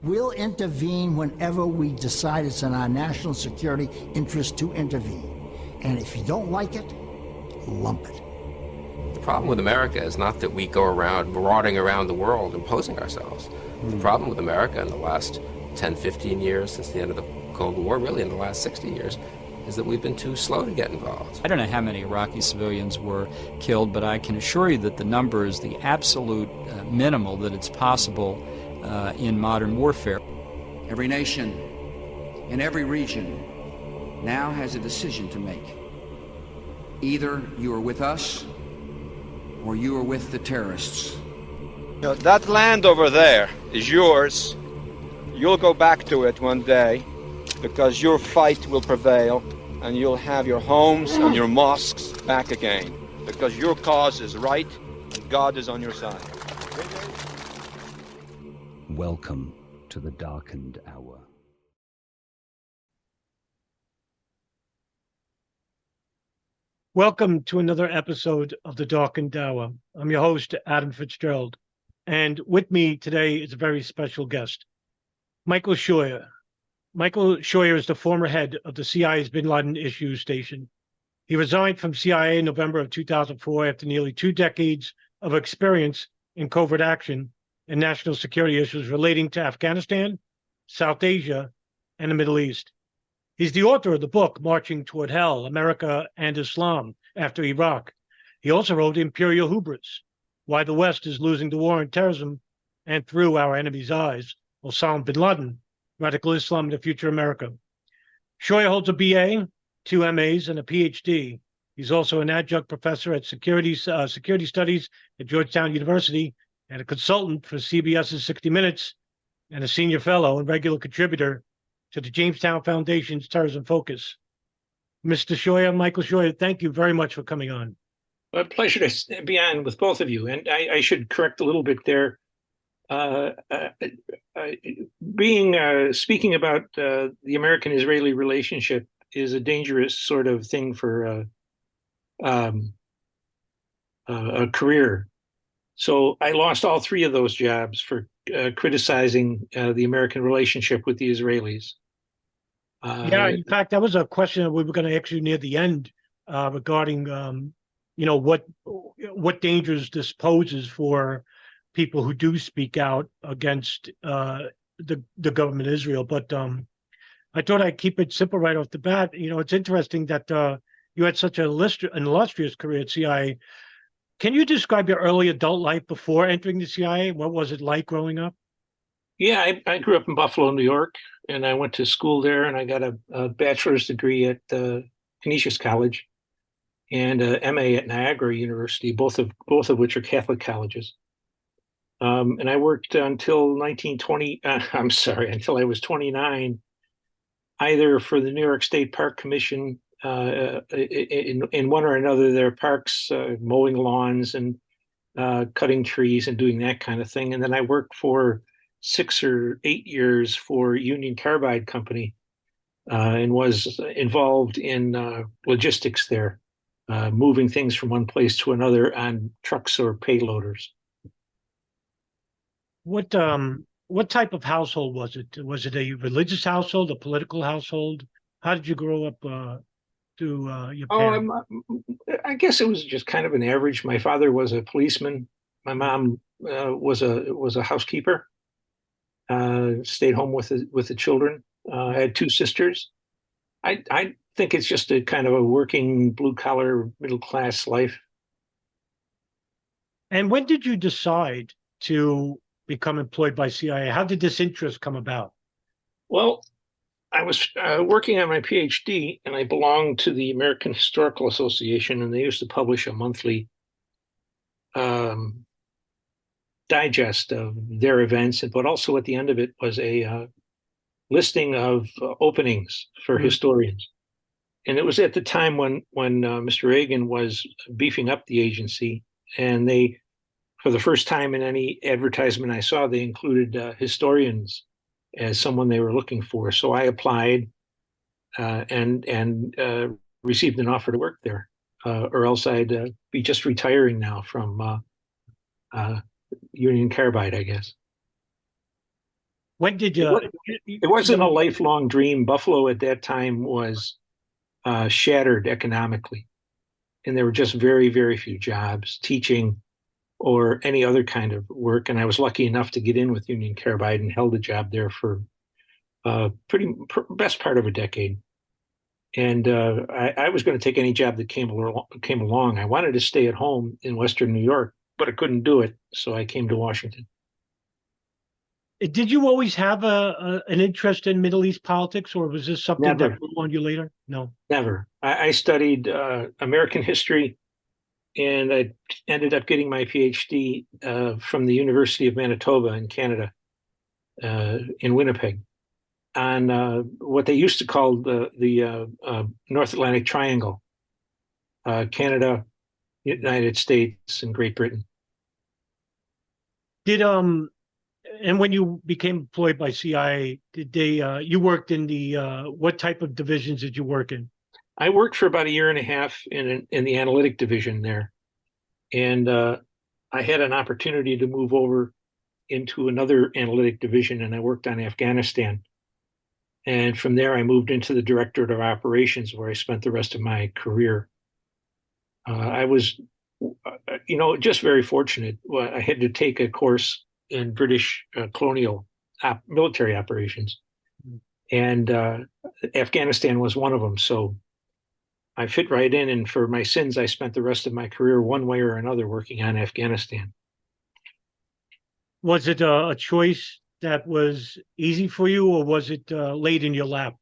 We'll intervene whenever we decide it's in our national security interest to intervene. And if you don't like it, lump it. The problem with America is not that we go around marauding around the world imposing ourselves. The problem with America in the last 10, 15 years since the end of the Cold War, really in the last 60 years, is that we've been too slow to get involved. I don't know how many Iraqi civilians were killed, but I can assure you that the number is the absolute minimal that it's possible in modern warfare. Every nation in every region now has a decision to make. Either you are with us or you are with the terrorists. You know, that land over there is yours. You'll go back to it one day because your fight will prevail and you'll have your homes and your mosques back again because your cause is right and God is on your side. Welcome to the darkened hour. Welcome to another episode of the Darkened Hour. I'm your host, Adam Fitzgerald, and with me today is a very special guest, Michael Scheuer. Michael Scheuer is the former head of the CIA's Bin Laden issue station. He resigned from CIA in November of 2004 after nearly 2 decades of experience in covert action and national security issues relating to Afghanistan, South Asia, and the Middle East. He's the author of the book, Marching Toward Hell, America and Islam After Iraq. He also wrote Imperial Hubris, Why the West is Losing the War on Terrorism and Through Our Enemy's Eyes, Osama bin Laden, Radical Islam and the Future America. Scheuer holds a BA, 2 MAs, and a PhD. He's also an adjunct professor at security studies at Georgetown University and a consultant for CBS's 60 Minutes and a senior fellow and regular contributor to the Jamestown Foundation's Terrorism Focus. Mr. Scheuer, Michael Scheuer, thank you very much for coming on. A pleasure to be on with both of you. And I should correct a little bit there. Speaking about the American-Israeli relationship is a dangerous sort of thing for a career. So I lost all 3 of those jobs for criticizing the American relationship with the Israelis. Yeah, in fact, that was a question that we were going to ask you near the end regarding, what dangers this poses for people who do speak out against the government of Israel. But I thought I'd keep it simple right off the bat. You know, it's interesting that you had such an illustrious career at CIA. Can you describe your early adult life before entering the CIA? What was it like growing up? Yeah, I grew up in Buffalo, New York, and I went to school there, and I got a bachelor's degree at Canisius College and a MA at Niagara University, both of which are Catholic colleges. And I worked until until I was 29, either for the New York State Park Commission, in one or another of their parks, mowing lawns and cutting trees and doing that kind of thing. And then I worked for 6 or 8 years for Union Carbide Company and was involved in logistics there, moving things from one place to another on trucks or payloaders. What type of household was it? Was it a religious household, a political household? How did you grow up to your parents? I guess it was just kind of an average. My father was a policeman. My mom was a housekeeper. Stayed home with the children. I had 2 sisters. I think it's just a kind of a working blue collar middle class life. And when did you decide to become employed by CIA? How did this interest come about? Well, I was working on my PhD, and I belonged to the American Historical Association, and they used to publish a monthly digest of their events, but also at the end of it was a listing of openings for historians. And it was at the time when Mr. Reagan was beefing up the agency, and they, for the first time in any advertisement I saw, they included historians as someone they were looking for. So I applied and received an offer to work there, or else I'd be just retiring now from Union Carbide, I guess. When did It, you? wa- it wasn't a lifelong dream. Buffalo at that time was shattered economically, and there were just very, very few jobs, teaching or any other kind of work. And I was lucky enough to get in with Union Carbide and held a job there for best part of a decade. And I was going to take any job that came along. I wanted to stay at home in Western New York, but I couldn't do it, so I came to Washington. Did you always have an interest in Middle East politics, or was this something Never. that grew on you later? No. Never. I studied American history, and I ended up getting my PhD from the University of Manitoba in Canada, in Winnipeg, on what they used to call the North Atlantic Triangle, Canada, United States, and Great Britain. Did and when you became employed by CIA, did they you worked in the what type of divisions did you work in? I worked for about a year and a half in the analytic division there, and I had an opportunity to move over into another analytic division, and I worked on Afghanistan. And from there, I moved into the Directorate of Operations, where I spent the rest of my career. I was, just very fortunate. I had to take a course in British colonial military operations, and Afghanistan was one of them. So I fit right in, and for my sins, I spent the rest of my career one way or another working on Afghanistan. Was it a choice that was easy for you, or was it laid in your lap?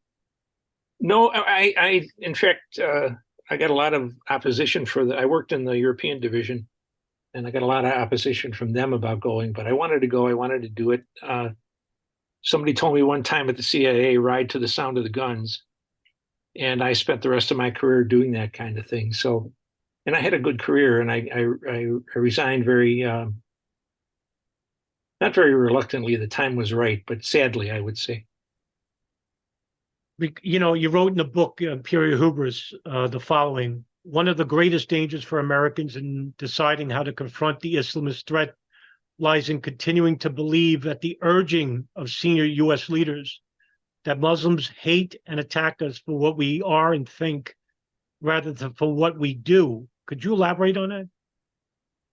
No, I in fact, I got a lot of opposition I worked in the European division, and I got a lot of opposition from them about going, but I wanted to go. I wanted to do it. Somebody told me one time at the CIA, ride to the sound of the guns. And I spent the rest of my career doing that kind of thing. So, and I had a good career, and I resigned very, not very reluctantly. The time was right, but sadly, I would say. You wrote in the book Imperial Hubris the following: one of the greatest dangers for Americans in deciding how to confront the Islamist threat lies in continuing to believe at the urging of senior U.S. leaders that Muslims hate and attack us for what we are and think rather than for what we do. Could you elaborate on that?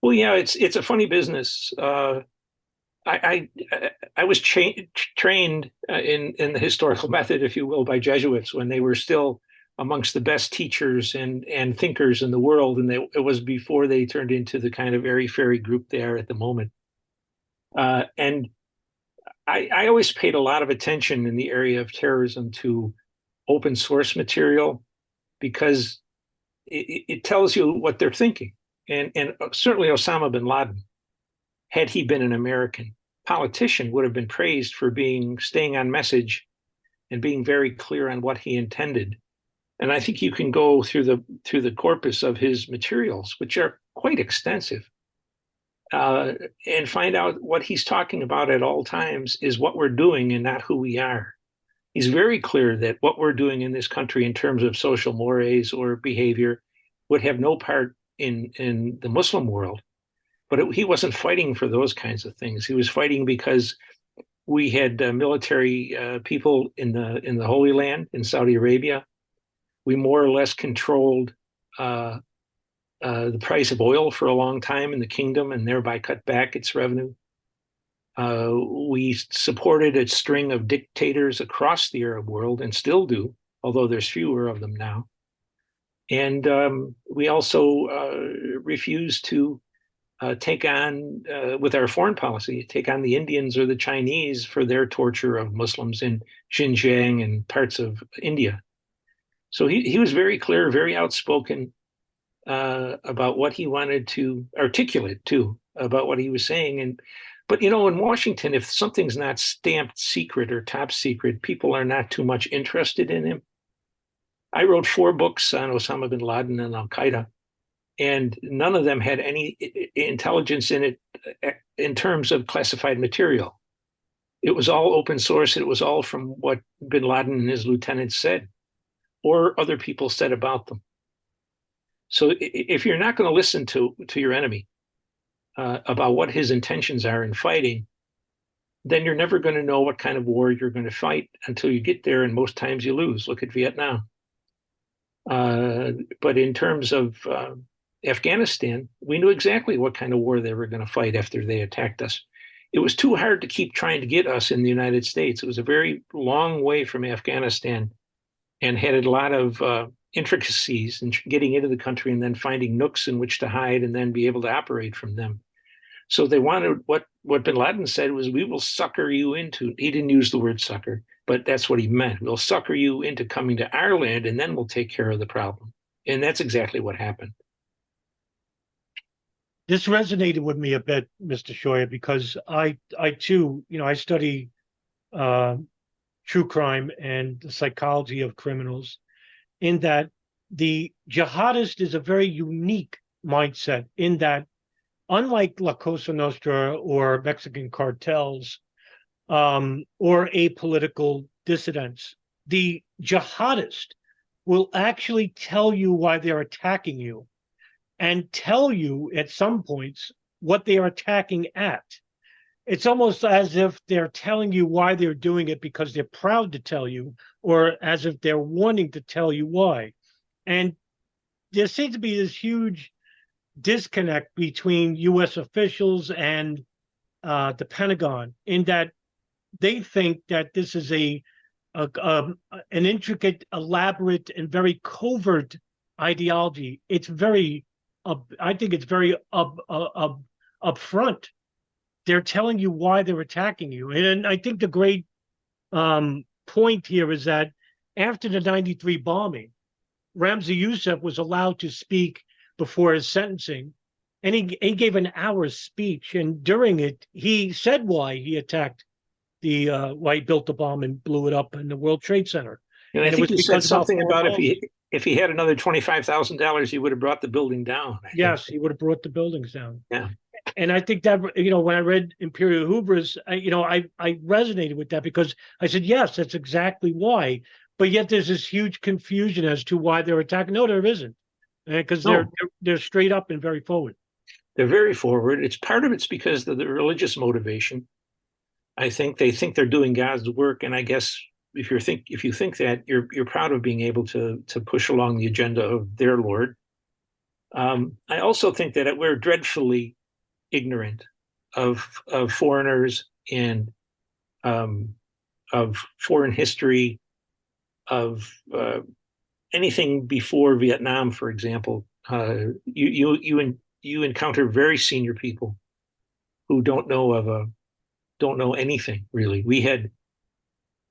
Well, yeah, it's a funny business. I was trained in the historical method, if you will, by Jesuits when they were still amongst the best teachers and thinkers in the world, and it was before they turned into the kind of airy-fairy group they are at the moment. And I always paid a lot of attention in the area of terrorism to open source material, because it tells you what they're thinking. And certainly Osama bin Laden, had he been an American politician, would have been praised for staying on message and being very clear on what he intended. And I think you can go through the corpus of his materials, which are quite extensive, and find out what he's talking about at all times is what we're doing and not who we are. He's very clear that what we're doing in this country in terms of social mores or behavior would have no part in the Muslim world. But he wasn't fighting for those kinds of things. He was fighting because we had military people in the Holy Land in Saudi Arabia. We more or less controlled the price of oil for a long time in the kingdom and thereby cut back its revenue. We supported a string of dictators across the Arab world and still do, although there's fewer of them now. And we also refused to take on, with our foreign policy, take on the Indians or the Chinese for their torture of Muslims in Xinjiang and parts of India. So he was very clear, very outspoken about what he wanted to articulate too, about what he was saying. But in Washington, if something's not stamped secret or top secret, people are not too much interested in him. I wrote 4 books on Osama bin Laden and Al-Qaeda, and none of them had any intelligence in it in terms of classified material. It was all open source. It was all from what bin Laden and his lieutenants said, or other people said about them. So if you're not going to listen to your enemy about what his intentions are in fighting, then you're never going to know what kind of war you're going to fight until you get there, and most times you lose. Look at Vietnam. But in terms of Afghanistan, we knew exactly what kind of war they were going to fight after they attacked us. It was too hard to keep trying to get us in the United States. It was a very long way from Afghanistan and had a lot of intricacies in getting into the country and then finding nooks in which to hide and then be able to operate from them. So they wanted, what bin Laden said was, we will sucker you into, he didn't use the word sucker, but that's what he meant. We'll sucker you into coming to our land, and then we'll take care of the problem. And that's exactly what happened. This resonated with me a bit, Mr. Scheuer, because I too, I study true crime and the psychology of criminals, in that the jihadist is a very unique mindset, in that unlike La Cosa Nostra or Mexican cartels or apolitical dissidents, the jihadist will actually tell you why they're attacking you and tell you at some points what they are attacking at. It's almost as if they're telling you why they're doing it because they're proud to tell you, or as if they're wanting to tell you why. And there seems to be this huge disconnect between U.S. officials and the Pentagon, in that they think that this is an intricate, elaborate, and very covert ideology. It's very, I think it's very upfront. They're telling you why they're attacking you. And I think the great point here is that after the 93 bombing, Ramzi Youssef was allowed to speak before his sentencing, and he gave an hour's speech. And during it, he said why he attacked why he built the bomb and blew it up in the World Trade Center. And I think he said something about if he had another $25,000, he would have brought the building down. Yes, he would have brought the buildings down. Yeah. And I think that, when I read Imperial Hubris, I resonated with that, because I said, yes, that's exactly why. But yet there's this huge confusion as to why they're attacking. No, there isn't, because they're straight up and very forward. They're very forward. It's part of it's because of the religious motivation. I think they think they're doing God's work, and I guess if you think that, you're proud of being able to push along the agenda of their Lord. I also think that we're dreadfully ignorant of foreigners and of foreign history, of anything before Vietnam, for example. You encounter very senior people who don't know anything really.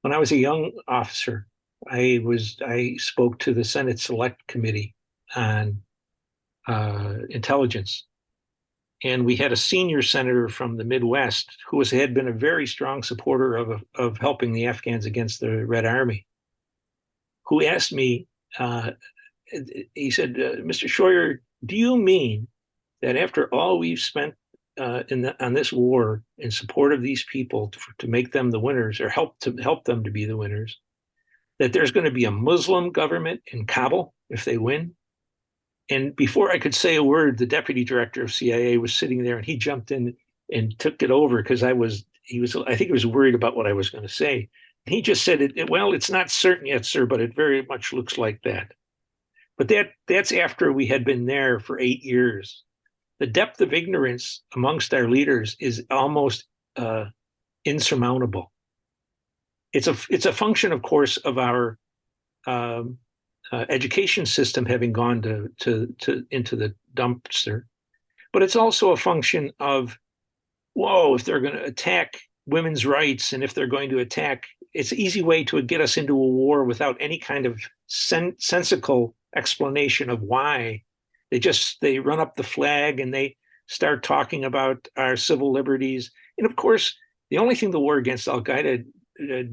When I was a young officer, I spoke to the Senate Select Committee on intelligence. And we had a senior senator from the Midwest who had been a very strong supporter of helping the Afghans against the Red Army, who asked me, he said, Mr. Scheuer, do you mean that after all we've spent on this war in support of these people to make them the winners, or help them to be the winners, that there's going to be a Muslim government in Kabul if they win? And before I could say a word, the deputy director of CIA was sitting there, and he jumped in and took it over, because I think he was worried about what I was going to say. And he just said, well, it's not certain yet, sir, but it very much looks like that. But that's after we had been there for 8 years. The depth of ignorance amongst our leaders is almost insurmountable. It's a function, of course, of our education system having gone into the dumpster, but it's also a function of, if they're going to attack women's rights, and if they're going to attack, it's an easy way to get us into a war without any kind of sensical explanation of why. They run up the flag and they start talking about our civil liberties. And of course, the only thing the war against Al-Qaeda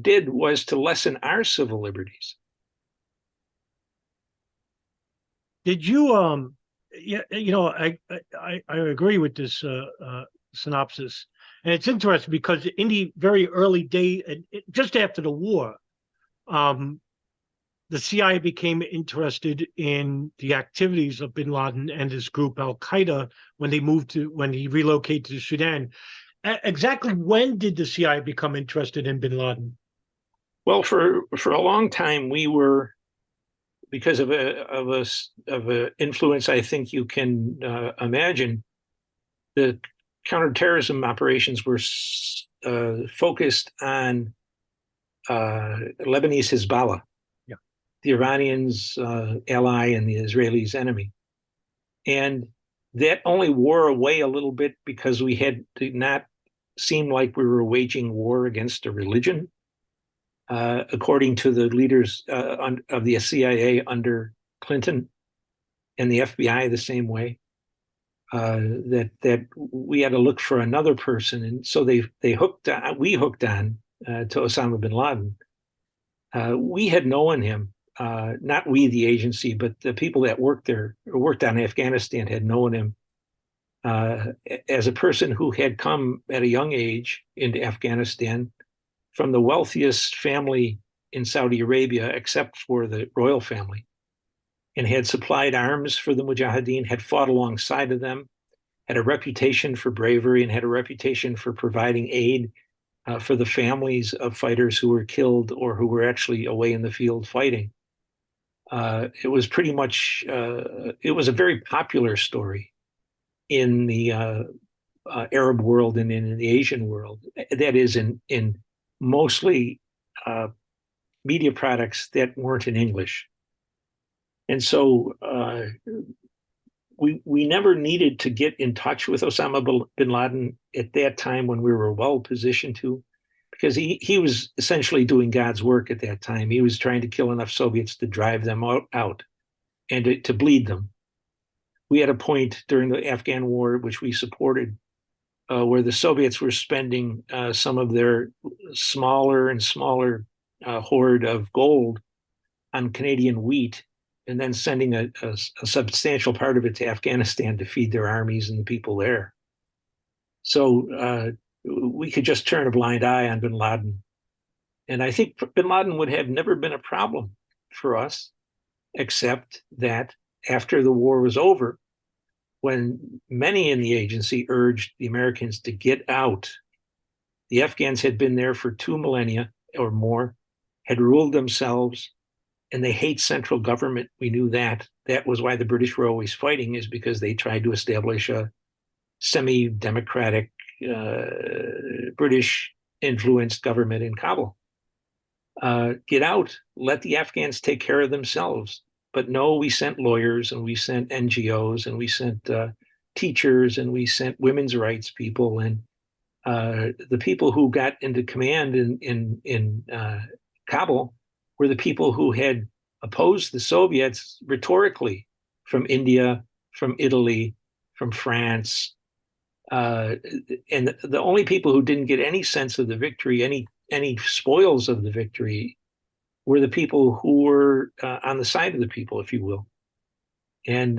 did was to lessen our civil liberties. Did you I agree with this synopsis, and it's interesting because in the very early day, just after the war, the CIA became interested in the activities of bin Laden and his group Al Qaeda when he relocated to Sudan. exactly when did the CIA become interested in bin Laden? Well, for a long time, we were, because of a influence I think you can imagine, the counterterrorism operations were focused on Lebanese Hezbollah, Yeah. the Iranians' ally and the Israelis' enemy. And that only wore away a little bit because we did not seem like we were waging war against a religion, according to the leaders of the CIA under Clinton and the FBI the same way. That we had to look for another person, and so we hooked on to Osama bin Laden. We had known him, not we the agency, but the people that worked on Afghanistan had known him as a person who had come at a young age into Afghanistan from the wealthiest family in Saudi Arabia, except for the royal family, and had supplied arms for the Mujahideen, had fought alongside of them, had a reputation for bravery, and had a reputation for providing aid for the families of fighters who were killed or who were actually away in the field fighting. It was pretty much, it was a very popular story in the Arab world and in the Asian world. That is, in mostly media products that weren't in English. And so we never needed to get in touch with Osama bin Laden at that time when we were well positioned to, because he was essentially doing God's work at that time. He was trying to kill enough Soviets to drive them out and to bleed them. We had a point during the Afghan war, which we supported, where the Soviets were spending some of their smaller and smaller hoard of gold on Canadian wheat, and then sending a substantial part of it to Afghanistan to feed their armies and the people there. So we could just turn a blind eye on bin Laden. And I think bin Laden would have never been a problem for us, except that after the war was over, when many in the agency urged the Americans to get out, the Afghans had been there for 2 millennia or more, had ruled themselves, and they hate central government. We knew that. That was why the British were always fighting, is because they tried to establish a semi-democratic British-influenced government in Kabul. Get out, let the Afghans take care of themselves. But no, we sent lawyers and we sent NGOs and we sent teachers and we sent women's rights people, and the people who got into command in Kabul were the people who had opposed the Soviets rhetorically, from India, from Italy, from France, and the only people who didn't get any sense of the victory, any spoils of the victory, were the people who were on the side of the people, if you will. And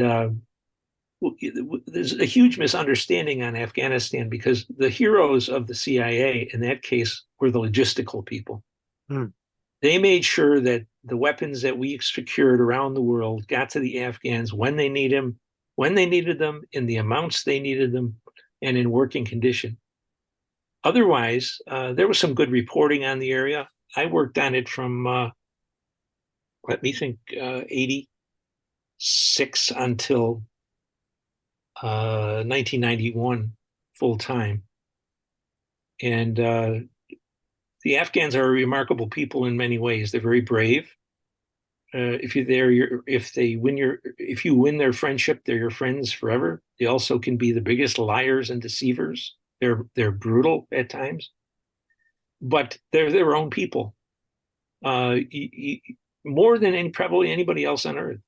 there's a huge misunderstanding on Afghanistan, because the heroes of the CIA in that case were the logistical people. They made sure that the weapons that we secured around the world got to the Afghans when they needed them, in the amounts they needed them, and in working condition. Otherwise, there was some good reporting on the area. I worked on it from, 86 until 1991, full time. And the Afghans are a remarkable people in many ways. They're very brave. If you win their friendship, they're your friends forever. They also can be the biggest liars and deceivers. They're brutal at times, but they're their own people, more than probably anybody else on earth.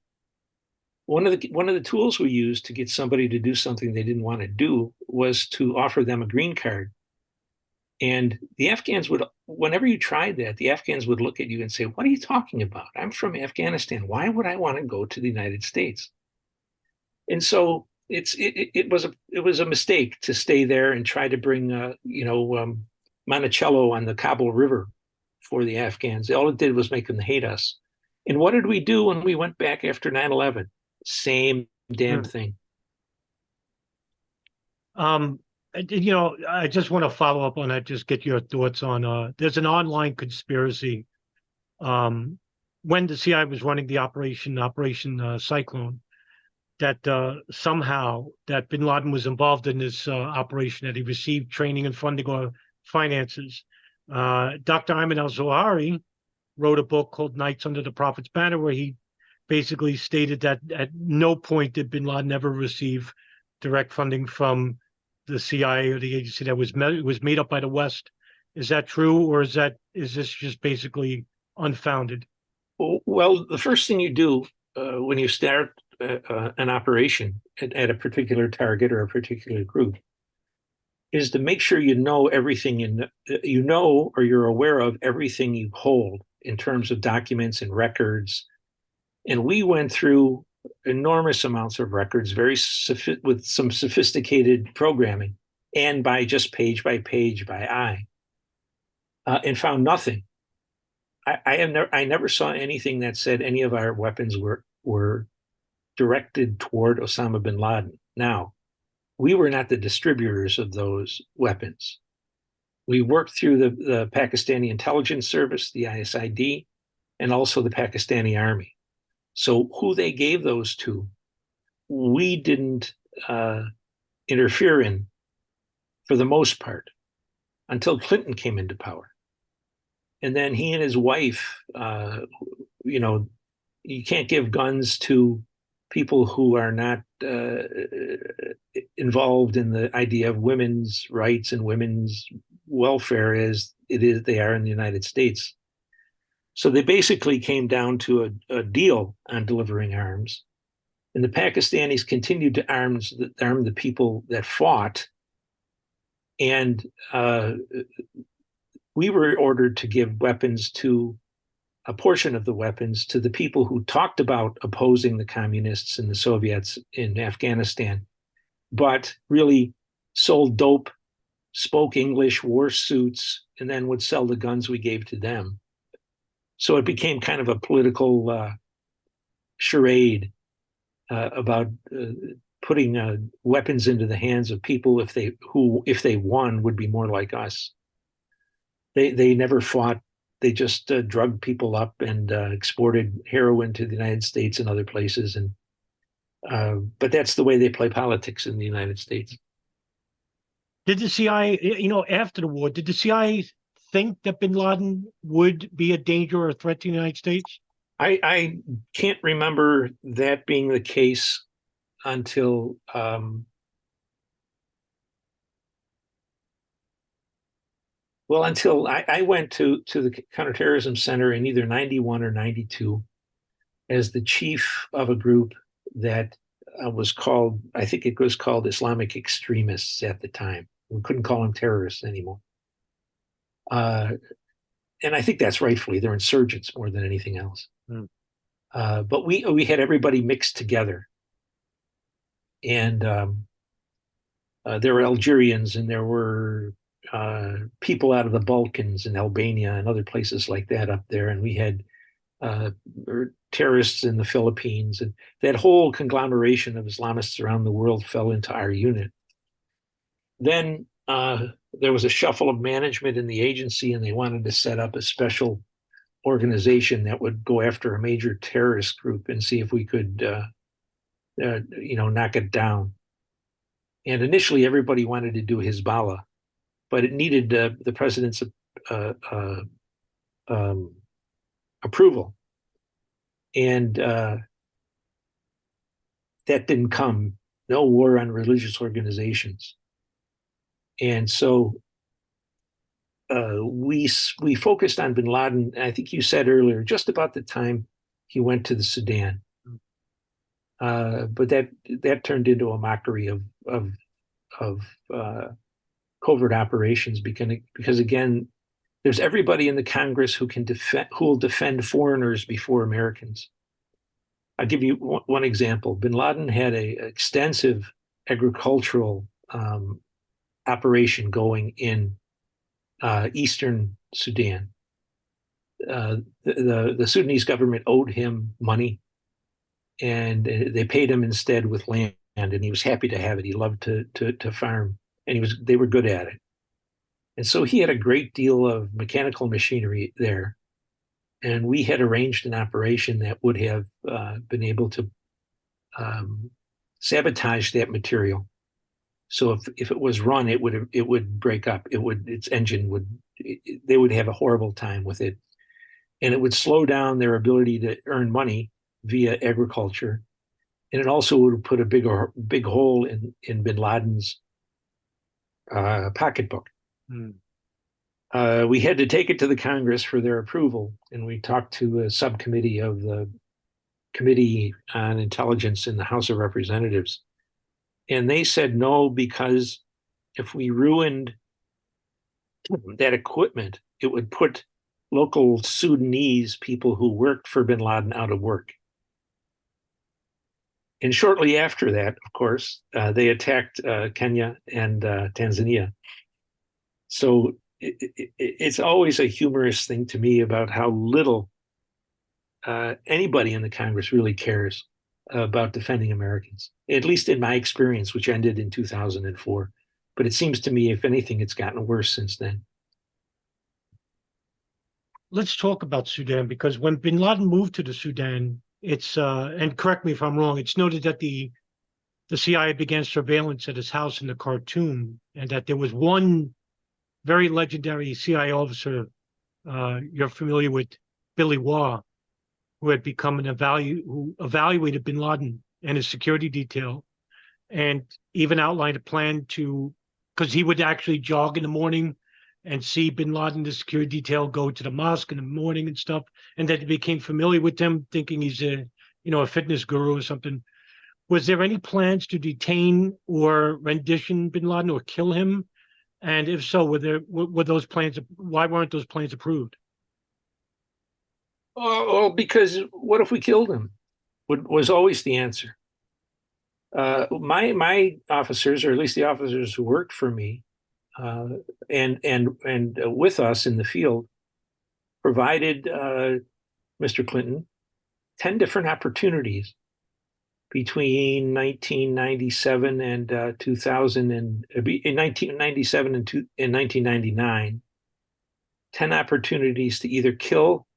One of the tools we used to get somebody to do something they didn't want to do was to offer them a green card. And the Afghans would, whenever you tried that, the Afghans would look at you and say, "What are you talking about? I'm from Afghanistan. Why would I want to go to the United States?" And so it was a mistake to stay there and try to bring Monticello on the Kabul River for the Afghans. All it did was make them hate us. And what did we do when we went back after 9/11? Same damn thing. I just want to follow up on that, just get your thoughts on, there's an online conspiracy. When the CIA was running the Operation Cyclone, that somehow that bin Laden was involved in this operation, that he received training and funding or finances. Dr. Ayman al-Zawahiri wrote a book called Nights Under the Prophet's Banner, where he basically stated that at no point did bin Laden ever receive direct funding from the CIA or the agency that was made up by the West. Is that true, or is this just basically unfounded? Well, the first thing you do when you start an operation at a particular target or a particular group is to make sure you know everything you know, or you're aware of everything you hold in terms of documents and records. And we went through enormous amounts of records, with some sophisticated programming, and by just page by page by eye, and found nothing. I never saw anything that said any of our weapons were directed toward Osama bin Laden. Now, we were not the distributors of those weapons. We worked through the Pakistani intelligence service, the ISID, and also the Pakistani army. So who they gave those to, we didn't interfere in, for the most part, until Clinton came into power. And then he and his wife, you can't give guns to people who are not involved in the idea of women's rights and women's welfare as they are in the United States. So they basically came down to a deal on delivering arms. And the Pakistanis continued to arm the people that fought. And we were ordered to give weapons to a portion of the weapons to the people who talked about opposing the communists and the Soviets in Afghanistan, but really sold dope, spoke English, wore suits, and then would sell the guns we gave to them. So it became kind of a political charade about putting weapons into the hands of people if they won, would be more like us. They never fought. They just drugged people up and exported heroin to the United States and other places. But that's the way they play politics in the United States. Did the CIA, after the war, did the CIA think that bin Laden would be a danger or a threat to the United States? I can't remember that being the case until until I went to the Counterterrorism Center in either 91 or 92 as the chief of a group that was called, I think it was called Islamic extremists at the time. We couldn't call them terrorists anymore. And I think that's rightfully, they're insurgents more than anything else. But we had everybody mixed together. And there were Algerians, and there were people out of the Balkans and Albania and other places like that up there. And we had terrorists in the Philippines. And that whole conglomeration of Islamists around the world fell into our unit. Then there was a shuffle of management in the agency, and they wanted to set up a special organization that would go after a major terrorist group and see if we could, knock it down. And initially, everybody wanted to do Hezbollah, but it needed the president's approval. And that didn't come. No war on religious organizations. And so we focused on bin Laden, I think you said earlier, just about the time he went to the Sudan. But that turned into a mockery of covert operations because again, there's everybody in the Congress who will defend foreigners before Americans. I'll give you one example. Bin Laden had an extensive agricultural operation going in eastern Sudan. The Sudanese government owed him money, and they paid him instead with land, and he was happy to have it. He loved to farm. and they were good at it. And so he had a great deal of mechanical machinery there. And we had arranged an operation that would have been able to sabotage that material. So if it was run, it would break up. Its engine they would have a horrible time with it, and it would slow down their ability to earn money via agriculture, and it also would put a big hole in bin Laden's pocketbook. We had to take it to the Congress for their approval, and we talked to a subcommittee of the Committee on Intelligence in the House of Representatives. And they said no, because if we ruined that equipment, it would put local Sudanese people who worked for bin Laden out of work. And shortly after that, of course, they attacked Kenya and Tanzania. So it's always a humorous thing to me about how little anybody in the Congress really cares about defending Americans, at least in my experience, which ended in 2004. But it seems to me, if anything, it's gotten worse since then. Let's talk about Sudan, because when bin Laden moved to the Sudan, it's and correct me if I'm wrong, it's noted that the CIA began surveillance at his house in the Khartoum, and that there was one very legendary CIA officer, you're familiar with, Billy Waugh, who had become who evaluated bin Laden and his security detail, and even outlined a plan because he would actually jog in the morning and see bin Laden, the security detail, go to the mosque in the morning and stuff, and that he became familiar with them, thinking he's a fitness guru or something. Was there any plans to detain or rendition bin Laden or kill him? And if so, were those plans? Why weren't those plans approved? Well, because what if we killed him? Was always the answer. My officers, or at least the officers who worked for me, and with us in the field, provided Mr. Clinton 10 different opportunities between 1997 and 2000, and in 1997 and 1999, 10 opportunities to either kill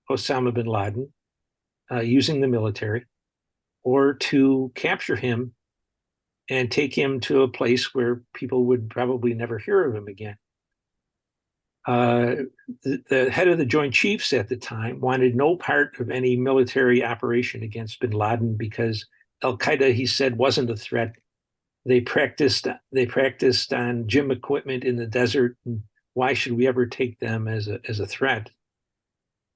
Osama bin Laden using the military, or to capture him and take him to a place where people would probably never hear of him again. The head of the Joint Chiefs at the time wanted no part of any military operation against bin Laden because Al-Qaeda, he said, wasn't a threat. They practiced on gym equipment in the desert, and why should we ever take them as a threat?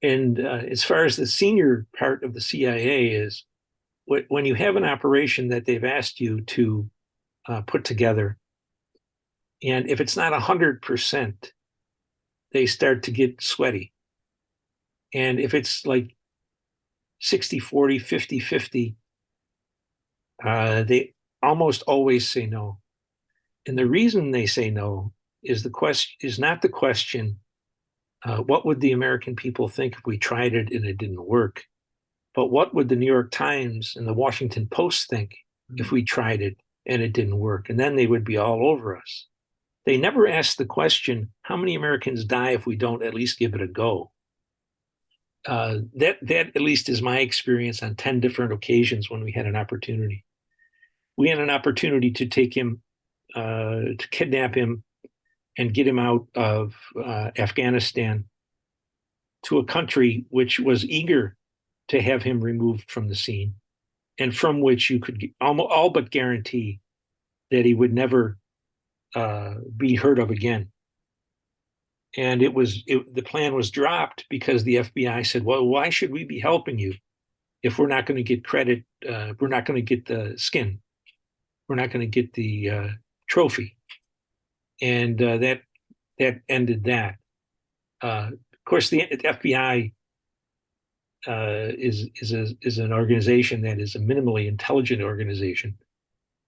And as far as the senior part of the CIA is, when you have an operation that they've asked you to put together, and if it's not 100%, they start to get sweaty. And if it's like 60-40, 50-50, they almost always say no. And the reason they say no is not the question, what would the American people think if we tried it and it didn't work? But what would the New York Times and the Washington Post think if we tried it and it didn't work? And then they would be all over us. They never ask the question, how many Americans die if we don't at least give it a go? That at least is my experience on 10 different occasions when we had an opportunity. We had an opportunity to take him, to kidnap him and get him out of Afghanistan to a country which was eager to have him removed from the scene, and from which you could all but guarantee that he would never be heard of again. And the plan was dropped because the FBI said, well, why should we be helping you if we're not going to get credit? We're not going to get the skin. We're not going to get the trophy. And that ended that. Of course, the FBI is an organization that is a minimally intelligent organization,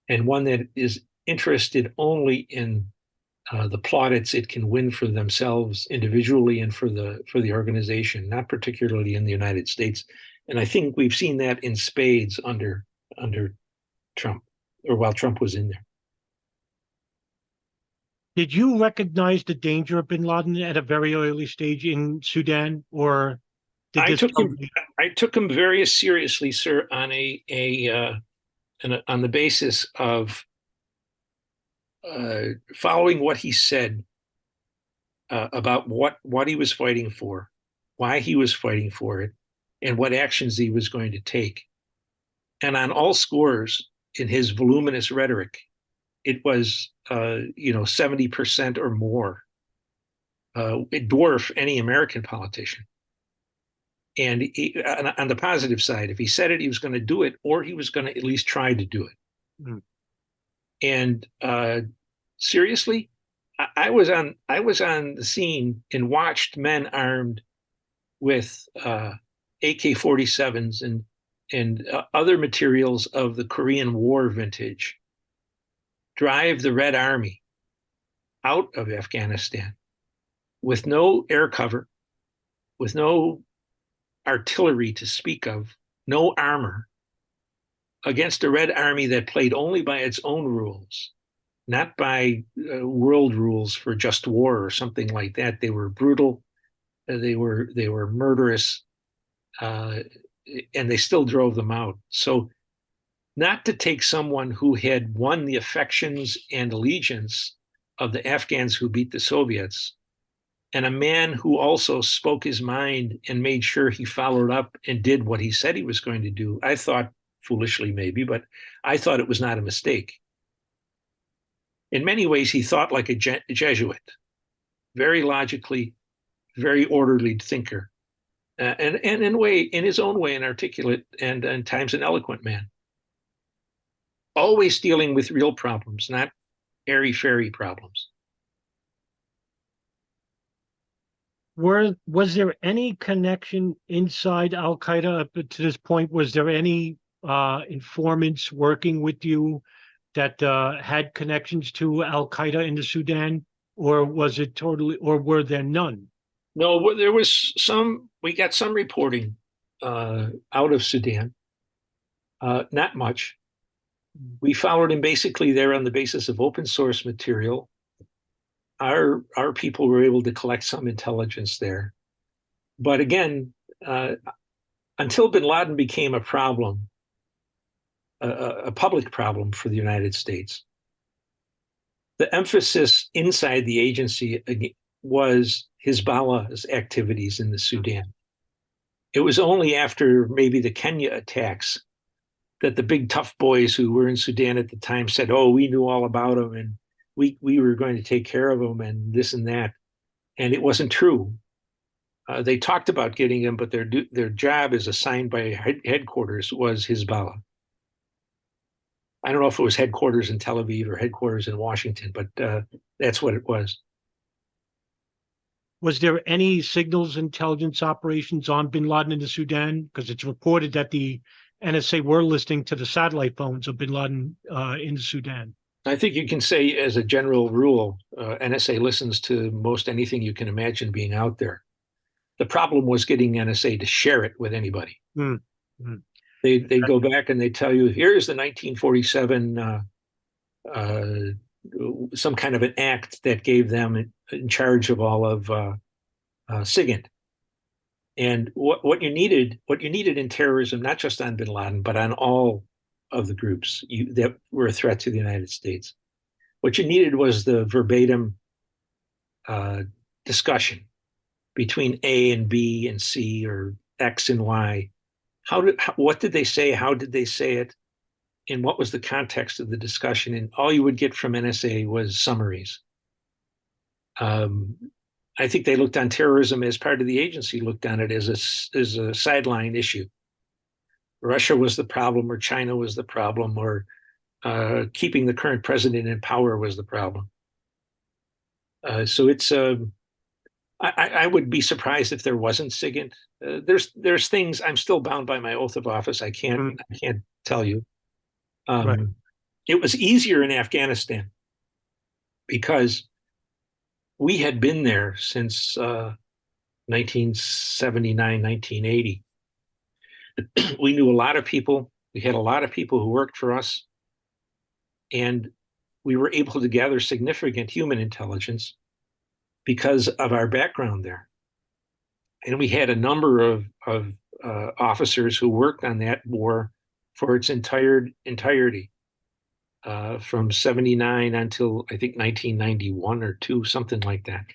and one that is interested only in the plaudits it can win for themselves individually and for the organization, not particularly in the United States. And I think we've seen that in spades under Trump, or while Trump was in there. Did you recognize the danger of bin Laden at a very early stage in Sudan, or did I this took come? him. I took him very seriously, sir, on on the basis of following what he said about what he was fighting for, why he was fighting for it, and what actions he was going to take. And on all scores, in his voluminous rhetoric, it was 70% or more. It dwarfed any American politician. And on the positive side, if he said it, he was going to do it, or he was going to at least try to do it. Mm. And seriously, I was on the scene and watched men armed with AK-47s and other materials of the Korean War vintage drive the Red Army out of Afghanistan with no air cover, with no artillery to speak of, no armor, against a Red Army that played only by its own rules, not by world rules for just war or something like that. They were brutal, they were murderous, and they still drove them out. So not to take someone who had won the affections and allegiance of the Afghans who beat the Soviets, and a man who also spoke his mind and made sure he followed up and did what he said he was going to do. I thought, foolishly maybe, but I thought it was not a mistake. In many ways, he thought like a Jesuit, very logically, very orderly thinker, and in his own way, an articulate and at times an eloquent man. Always dealing with real problems, not airy-fairy problems. Was there any connection inside Al Qaeda up to this point? Was there any informants working with you that had connections to Al Qaeda in the Sudan, or was it totally, or were there none? No, there was some. We got some reporting out of Sudan. Not much. We followed him basically there on the basis of open source material. Our people were able to collect some intelligence there. But again, until bin Laden became a problem, a public problem for the United States, the emphasis inside the agency was Hezbollah's activities in the Sudan. It was only after maybe the Kenya attacks that the big tough boys who were in Sudan at the time said, oh, we knew all about them and we were going to take care of them and this and that. And it wasn't true. They talked about getting them, but their job as assigned by headquarters was Hezbollah. I don't know if it was headquarters in Tel Aviv or headquarters in Washington, but that's what it was. Was there any signals intelligence operations on bin Laden in the Sudan? Because it's reported that the NSA were listening to the satellite phones of bin Laden in the Sudan. I think you can say, as a general rule, NSA listens to most anything you can imagine being out there. The problem was getting NSA to share it with anybody. Mm-hmm. They go back and they tell you, here's the 1947 some kind of an act that gave them in charge of all of SIGINT. And what you needed in terrorism, not just on bin Laden, but on all of the groups that were a threat to the United States, what you needed was the verbatim discussion between A and B and C or X and Y. What did they say? How did they say it? And what was the context of the discussion? And all you would get from NSA was summaries. I think they looked on terrorism as part of the agency, looked on it as a sideline issue. Russia was the problem, or China was the problem, or keeping the current president in power was the problem. So it's I would be surprised if there wasn't SIGINT. There's things I'm still bound by my oath of office. I can't tell you. Right. It was easier in Afghanistan because we had been there since 1979, 1980. We knew a lot of people. We had a lot of people who worked for us. And we were able to gather significant human intelligence because of our background there. And we had a number of officers who worked on that war for its entirety, from 79 until I think 1991 or two, something like that.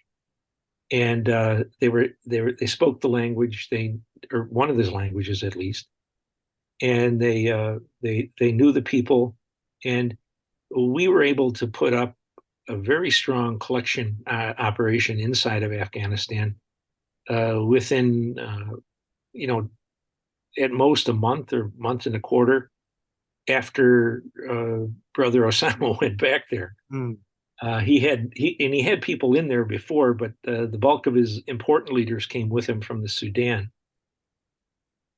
And they spoke the language, or one of those languages at least, and they knew the people, and we were able to put up a very strong collection operation inside of Afghanistan within at most a month or month and a quarter after Brother Osama went back there. He had people in there before, but the bulk of his important leaders came with him from the Sudan.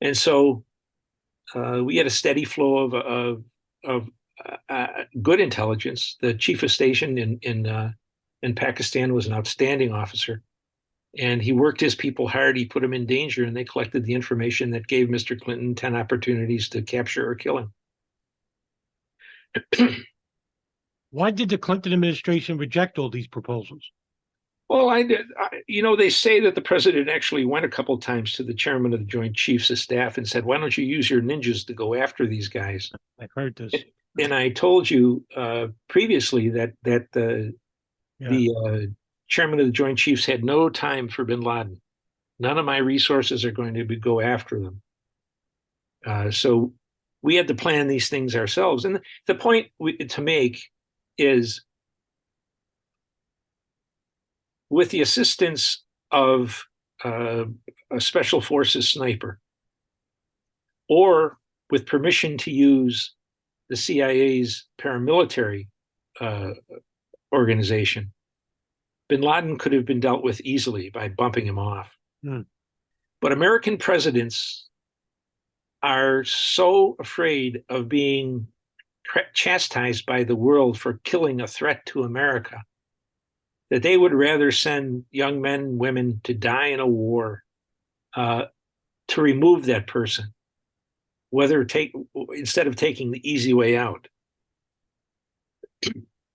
And so we had a steady flow of good intelligence. The chief of station in Pakistan was an outstanding officer, and he worked his people hard. He put them in danger, and they collected the information that gave Mr. Clinton 10 opportunities to capture or kill him. Why did the Clinton administration reject all these proposals? Well, they say that the president actually went a couple of times to the chairman of the Joint Chiefs of Staff and said, "Why don't you use your ninjas to go after these guys?" I've heard this. And I told you previously that the chairman of the Joint Chiefs had no time for bin Laden. None of my resources are going to go after them. So we had to plan these things ourselves. And the point to make is, with the assistance of a special forces sniper, or with permission to use the CIA's paramilitary organization, bin Laden could have been dealt with easily by bumping him off. But American presidents are so afraid of being chastised by the world for killing a threat to America that they would rather send young men and women to die in a war to remove that person, instead of taking the easy way out.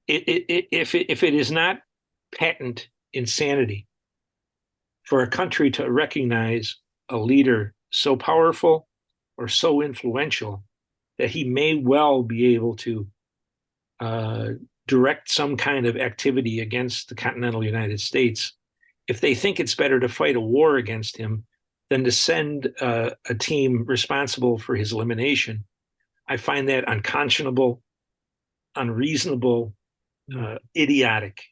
If it is not patent insanity for a country to recognize a leader so powerful or so influential that he may well be able to direct some kind of activity against the continental United States, if they think it's better to fight a war against him than to send a team responsible for his elimination, I find that unconscionable, unreasonable, idiotic.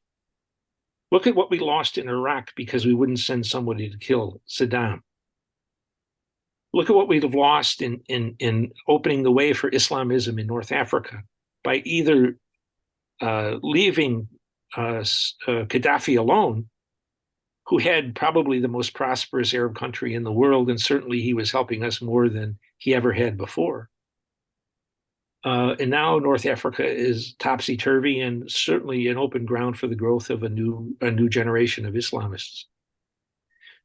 Look at what we lost in Iraq because we wouldn't send somebody to kill Saddam. Look at what we'd have lost in opening the way for Islamism in North Africa by either leaving Gaddafi alone, who had probably the most prosperous Arab country in the world, and certainly he was helping us more than he ever had before. And now North Africa is topsy-turvy and certainly an open ground for the growth of a new generation of Islamists.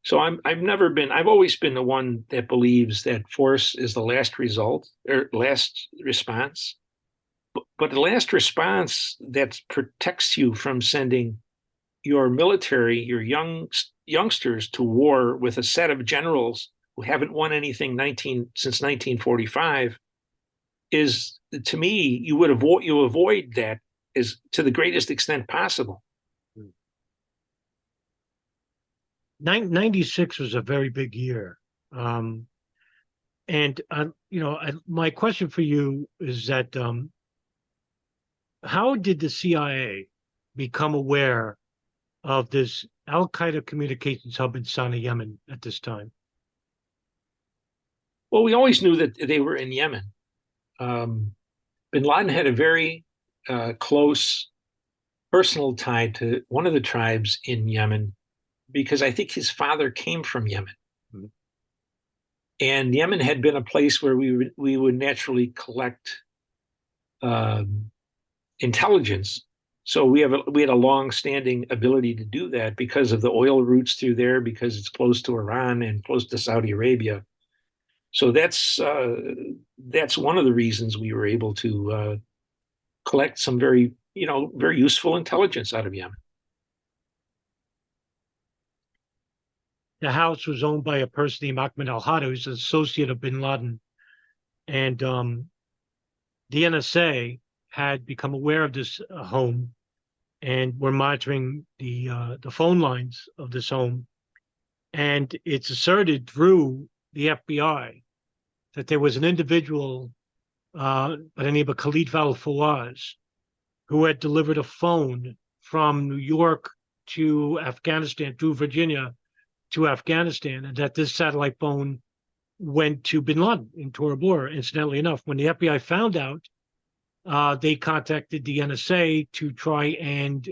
So I've always been the one that believes that force is the last result or last response, but the last response that protects you from sending your military, your youngsters to war with a set of generals who haven't won anything since 1945 is, to me, you avoid that is to the greatest extent possible. 96 was a very big year. My question for you is that how did the CIA become aware of this Al-Qaeda communications hub in Sana'a, Yemen at this time? Well, we always knew that they were in Yemen. Bin Laden had a very close personal tie to one of the tribes in Yemen, because I think his father came from Yemen. Mm-hmm. And Yemen had been a place where we would naturally collect intelligence. So we had a long-standing ability to do that because of the oil routes through there, because it's close to Iran and close to Saudi Arabia. So that's one of the reasons we were able to collect some very very useful intelligence out of Yemen. The house was owned by a person named Ahmed al-Hadi, who's an associate of bin Laden. And the NSA had become aware of this home and were monitoring the phone lines of this home. And it's asserted through the FBI that there was an individual by the name of Khalid al-Fawaz who had delivered a phone from New York to Afghanistan, through Virginia to Afghanistan, and that this satellite phone went to bin Laden in Tora Bora. Incidentally enough, when the FBI found out, they contacted the NSA to try and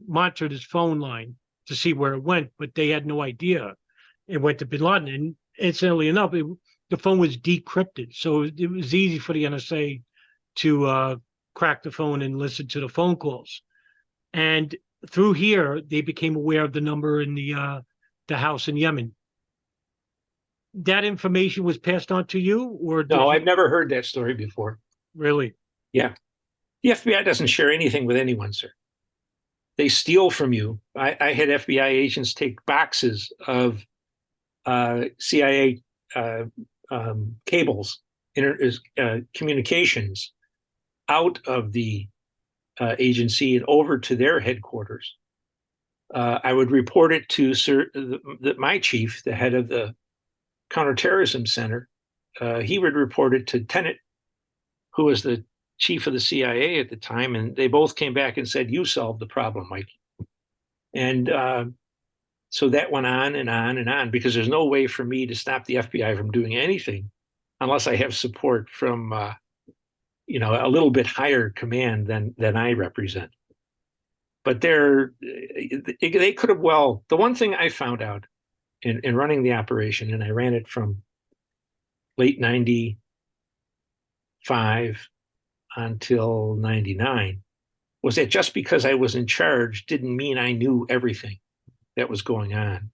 monitor this phone line to see where it went, but they had no idea it went to bin Laden. And incidentally enough, the phone was decrypted, so it was easy for the NSA to crack the phone and listen to the phone calls. And through here, they became aware of the number in the house in Yemen. That information was passed on to you, or no? I've never heard that story before. Really? Yeah, the FBI doesn't share anything with anyone, sir. They steal from you. I had FBI agents take boxes of CIA cables, communications out of the agency and over to their headquarters. I would report it to my chief, the head of the Counterterrorism Center. He would report it to Tenet, who was the chief of the CIA at the time, and they both came back and said, "You solved the problem, Mike." And so that went on and on and on, because there's no way for me to stop the FBI from doing anything unless I have support from a little bit higher command than I represent. But they could have, the one thing I found out in running the operation, and I ran it from late 95 until 99, was that just because I was in charge didn't mean I knew everything that was going on.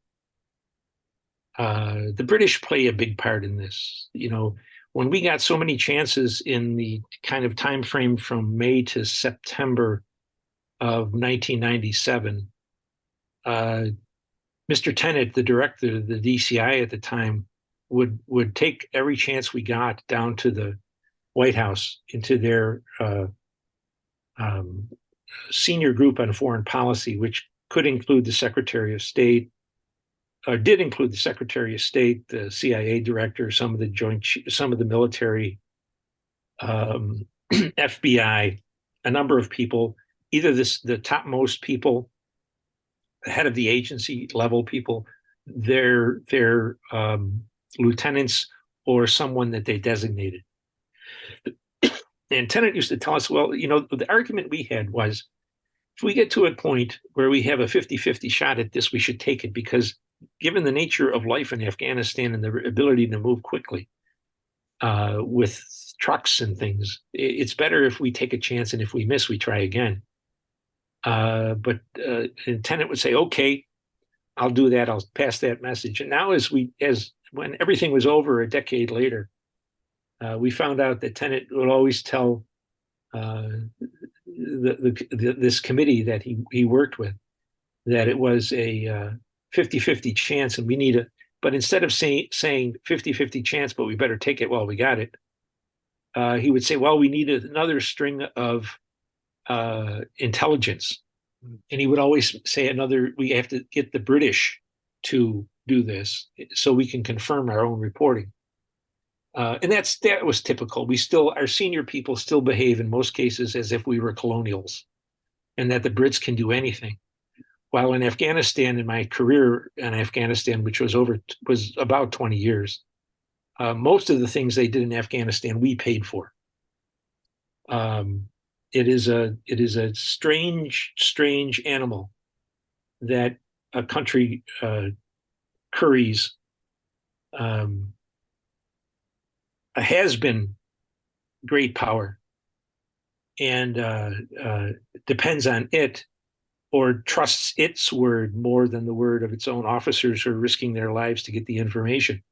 The British play a big part in this. When we got so many chances in the kind of time frame from May to September of 1997, Mr. Tenet, the director of the DCI at the time, would take every chance we got down to the White House, into their senior group on foreign policy, which could include the Secretary of State, or did include the Secretary of State, the CIA director, some of the military, FBI, a number of people, either the topmost people, the head of the agency level people, their lieutenants, or someone that they designated. And Tenet used to tell us, the argument we had was, if we get to a point where we have a 50-50 shot at this, we should take it, because given the nature of life in Afghanistan and the ability to move quickly with trucks and things, it's better if we take a chance, and if we miss, we try again. And Tenet would say, "Okay, I'll do that. I'll pass that message." And now, when everything was over a decade later, we found out that Tenet would always tell this committee that he worked with that it was a 50-50 chance, and we need but instead of saying 50-50 chance, but we better take it while we got it, he would say, we need another string of intelligence. And he would always say we have to get the British to do this so we can confirm our own reporting. And that was typical. Our senior people still behave in most cases as if we were colonials and that the Brits can do anything. While in Afghanistan, in my career in Afghanistan, which was about 20 years, most of the things they did in Afghanistan, we paid for. It is a strange animal that a country curries has been great power and depends on it, or trusts its word more than the word of its own officers who are risking their lives to get the information.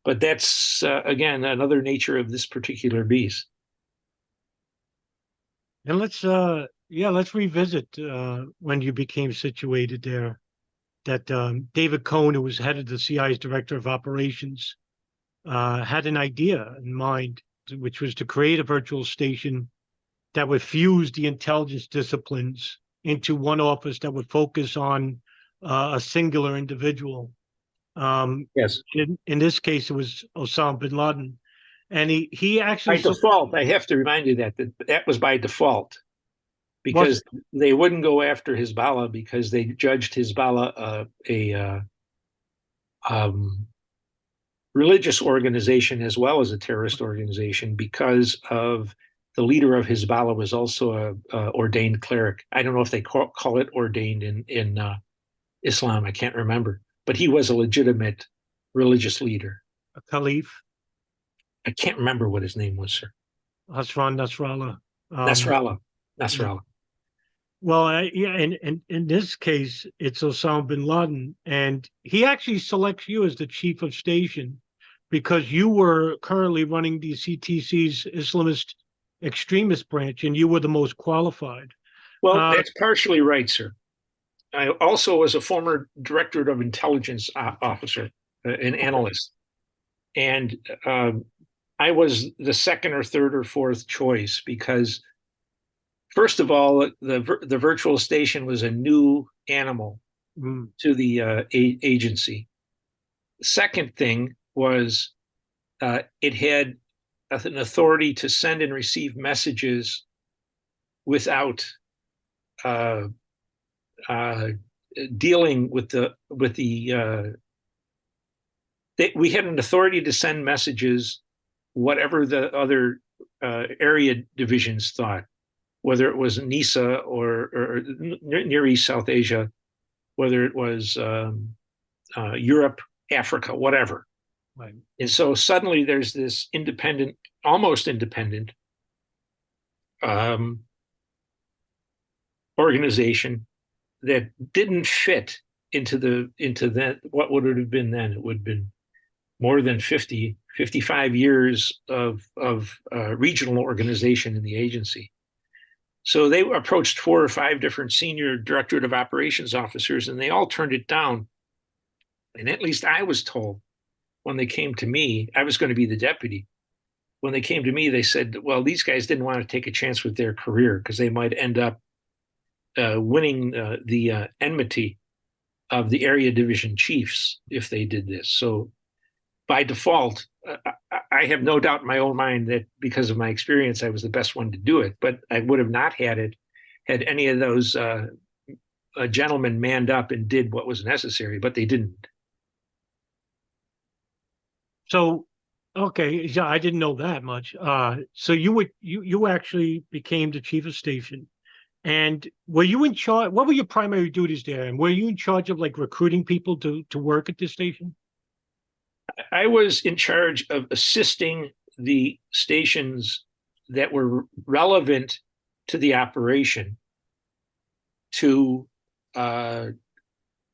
But that's, again, another nature of this particular beast. And let's revisit when you became situated there. That David Cohn, who was head of the CIA's director of operations, had an idea in mind, which was to create a virtual station that would fuse the intelligence disciplines into one office that would focus on a singular individual. Yes. In this case, it was Osama bin Laden. And he actually... By default, I have to remind you that was by default, because they wouldn't go after Hezbollah because they judged Hezbollah a religious organization as well as a terrorist organization, because of the leader of Hezbollah was also a ordained cleric. I don't know if they call it ordained in Islam. I can't remember, but he was a legitimate religious leader. A caliph. I can't remember what his name was, sir. Hassan Nasrallah. Nasrallah. Yeah. Well, in this case, it's Osama bin Laden, and he actually selects you as the chief of station because you were currently running the CTC's Islamist extremist branch, and you were the most qualified. Well, that's partially right, sir. I also was a former director of intelligence officer, an analyst, and I was the second or third or fourth choice because, first of all, the virtual station was a new animal to the agency. The second thing was it had an authority to send and receive messages without dealing with we had an authority to send messages whatever the other area divisions thought, whether it was NISA or Near East South Asia, whether it was Europe, Africa, whatever. Right. And so suddenly there's this independent, almost independent organization that didn't fit into that what would it have been then. It would have been more than 55 years of regional organization in the agency. So they approached 4 or 5 different senior directorate of operations officers, and they all turned it down. And at least I was told when they came to me, I was going to be the deputy. When they came to me, they said, well, these guys didn't want to take a chance with their career because they might end up winning the enmity of the area division chiefs if they did this. So by default, I have no doubt in my own mind that because of my experience, I was the best one to do it. But I would have not had any of those gentlemen manned up and did what was necessary, but they didn't. So, okay, yeah, I didn't know that much. So you actually became the chief of station, and were you in charge? What were your primary duties there? And were you in charge of like recruiting people to work at this station? I was in charge of assisting the stations that were relevant to the operation to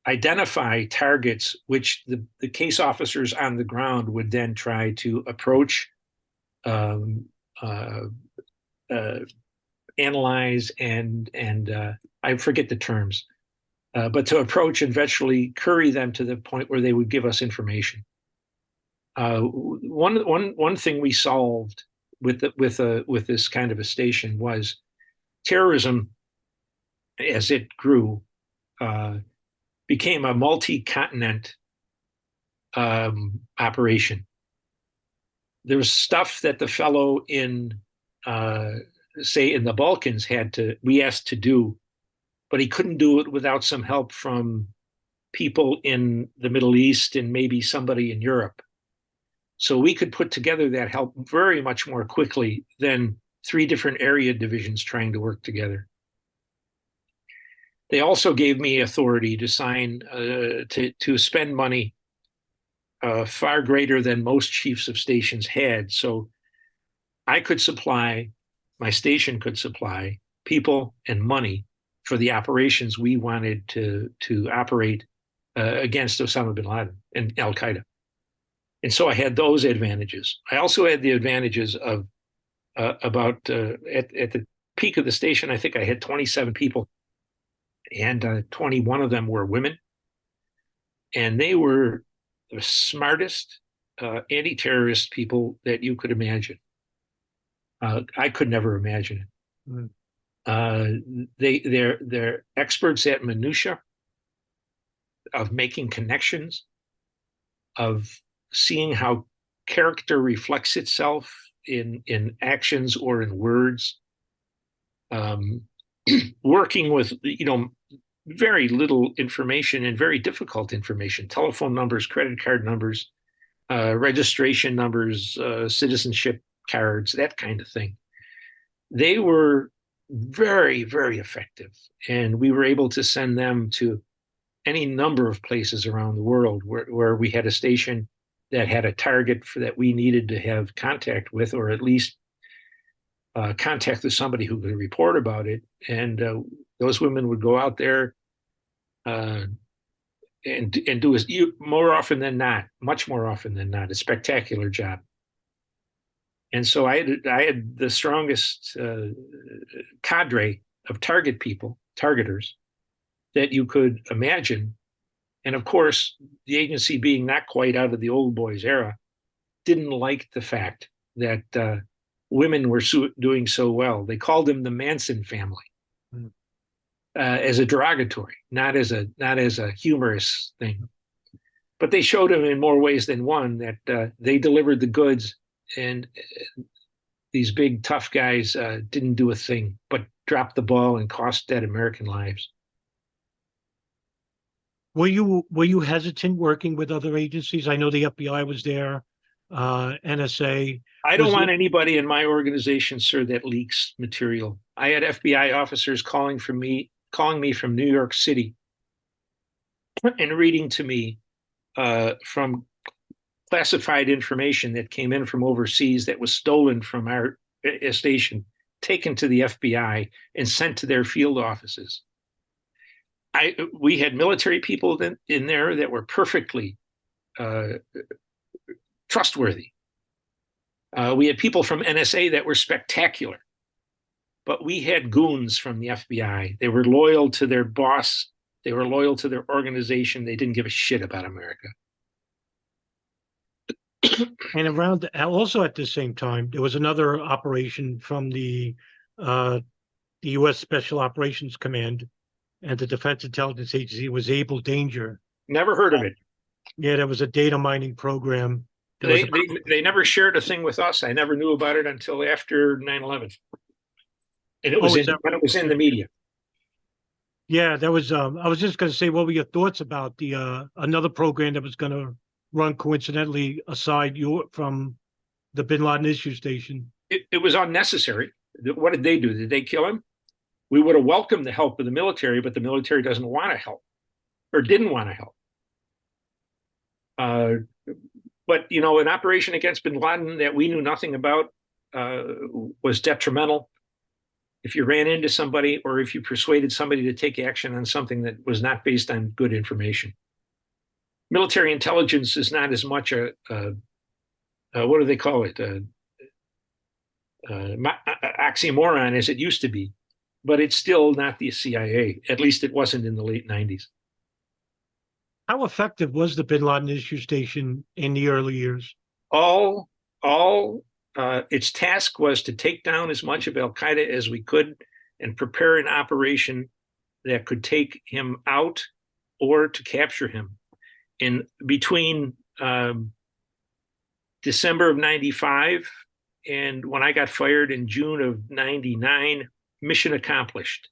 identify targets, which the case officers on the ground would then try to approach, analyze, and I forget the terms, but to approach and eventually curry them to the point where they would give us information. One thing we solved with this kind of a station was terrorism, as it grew, became a multi-continent operation. There was stuff that the fellow in, say, in the Balkans we asked to do, but he couldn't do it without some help from people in the Middle East and maybe somebody in Europe. So we could put together that help very much more quickly than 3 different area divisions trying to work together. They also gave me authority to sign, to spend money far greater than most chiefs of stations had. So I could supply, my station could supply people and money for the operations we wanted to operate against Osama bin Laden and Al Qaeda. And so I had those advantages. I also had the advantages of at the peak of the station, I think I had 27 people, and 21 of them were women. And they were the smartest anti-terrorist people that you could imagine. I could never imagine it. They're experts at minutia, of making connections, of seeing how character reflects itself in actions or in words, working with very little information and very difficult information: telephone numbers, credit card numbers, registration numbers, citizenship cards, that kind of thing. They were very, very effective, and we were able to send them to any number of places around the world where we had a station that had a target that we needed to have contact with, or at least contact with somebody who could report about it. And those women would go out there and do more often than not, much more often than not, a spectacular job. And so I had the strongest cadre of targeters that you could imagine. And of course, the agency, being not quite out of the old boys era, didn't like the fact that women were doing so well. They called them the Manson family, as a derogatory, not as a humorous thing. But they showed them in more ways than one that they delivered the goods, and these big tough guys didn't do a thing but dropped the ball and cost dead American lives. Were you hesitant working with other agencies? I know the FBI was there, NSA. I don't want anybody in my organization, sir, that leaks material. I had FBI officers calling me from New York City and reading to me from classified information that came in from overseas that was stolen from our station, taken to the FBI and sent to their field offices. We had military people in there that were perfectly trustworthy. We had people from NSA that were spectacular, but we had goons from the FBI. They were loyal to their boss. They were loyal to their organization. They didn't give a shit about America. And also at the same time, there was another operation from the U.S. Special Operations Command, and the Defense Intelligence Agency was Able Danger. Never heard of it. Yeah, there was a data mining program. They never shared a thing with us. I never knew about it until after 9/11. And it was when it was in the media. Yeah, that was. I was just going to say, what were your thoughts about the another program that was going to run coincidentally aside from the Bin Laden issue station? It was unnecessary. What did they do? Did they kill him? We would have welcomed the help of the military, but the military doesn't want to help, or didn't want to help. But an operation against Bin Laden that we knew nothing about was detrimental. If you ran into somebody, or if you persuaded somebody to take action on something that was not based on good information. Military intelligence is not as much a what do they call it? Oxymoron as it used to be, but it's still not the CIA. At least it wasn't in the late 90s. How effective was the Bin Laden issue station in the early years? Its task was to take down as much of Al Qaeda as we could and prepare an operation that could take him out or to capture him. In between December of 95 and when I got fired in June of 99, mission accomplished.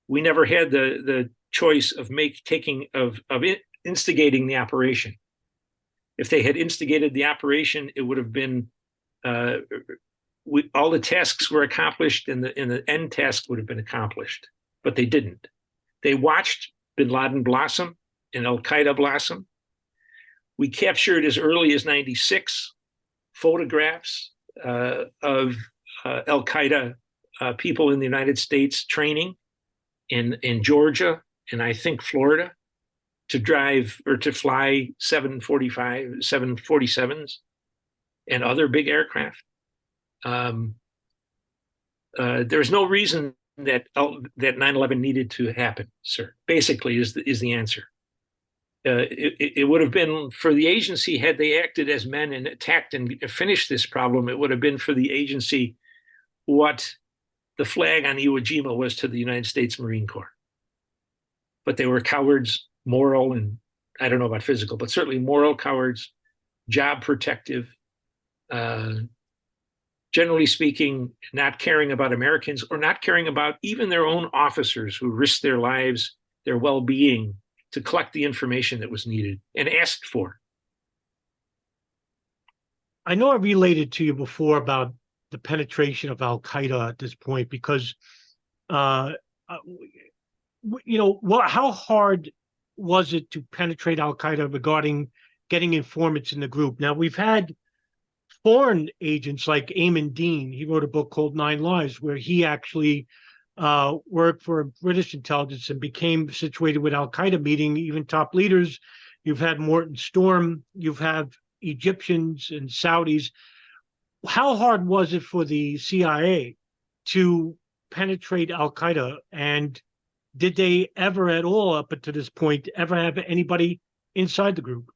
We never had the choice of instigating the operation. If they had instigated the operation, it would have been all the tasks were accomplished, and the end task would have been accomplished, but they didn't. They watched Bin Laden blossom and Al Qaeda blossom. We captured as early as 96 photographs of Al Qaeda people in the United States training in Georgia and I think Florida to drive or to fly 747s and other big aircraft. there's no reason that 9/11 needed to happen, sir. Basically, is the answer. It would have been for the agency, had they acted as men and attacked and finished this problem, it would have been for the agency what the flag on Iwo Jima was to the United States Marine Corps. But they were cowards, moral, and I don't know about physical, but certainly moral cowards, job protective, generally speaking, not caring about Americans or not caring about even their own officers who risked their lives, their well-being to collect the information that was needed and asked for. I know I related to you before about the penetration of Al-Qaeda at this point, because, how hard was it to penetrate Al-Qaeda regarding getting informants in the group? Now, we've had foreign agents like Eamon Dean. He wrote a book called 9 Lives, where he actually worked for British intelligence and became situated with Al-Qaeda, meeting even top leaders. You've had Morton Storm. You've had Egyptians and Saudis. How hard was it for the CIA to penetrate Al-Qaeda? And did they ever at all, up to this point, ever have anybody inside the group?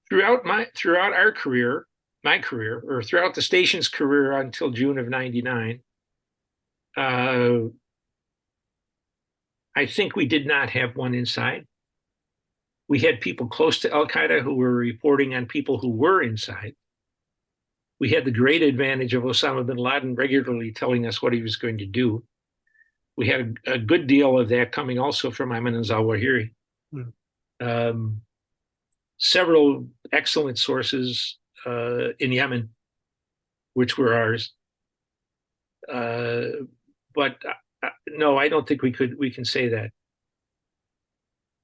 Throughout my career, or throughout the station's career until June of '99, I think we did not have one inside. We had people close to Al-Qaeda who were reporting on people who were inside. We had the great advantage of Osama bin Laden regularly telling us what he was going to do. We had a good deal of that coming also from Ayman al-Zawahiri. Several excellent sources in Yemen, which were ours. But no, I don't think we can say that.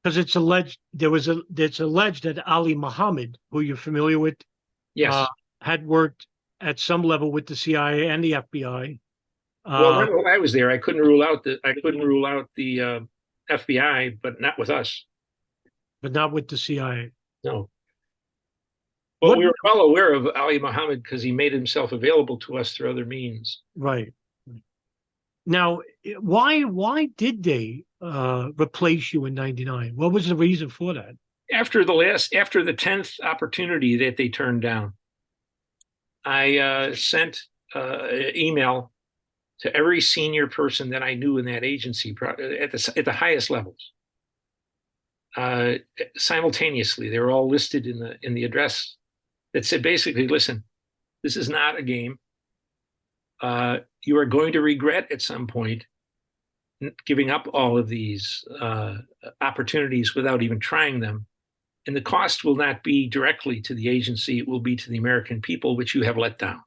Because it's alleged that Ali Mohammed, who you're familiar with, yes, had worked at some level with the CIA and the FBI. Well, not when I was there. I couldn't rule out the FBI, but not with us. But not with the CIA. No. Well, we were well aware of Ali Mohammed because he made himself available to us through other means. Right. Now, why did they replace you in '99? What was the reason for that? After the 10th opportunity that they turned down, I sent an email to every senior person that I knew in that agency at the highest levels. Simultaneously, they were all listed in the address that said basically, listen, this is not a game. You are going to regret at some point giving up all of these opportunities without even trying them. And the cost will not be directly to the agency, it will be to the American people, which you have let down.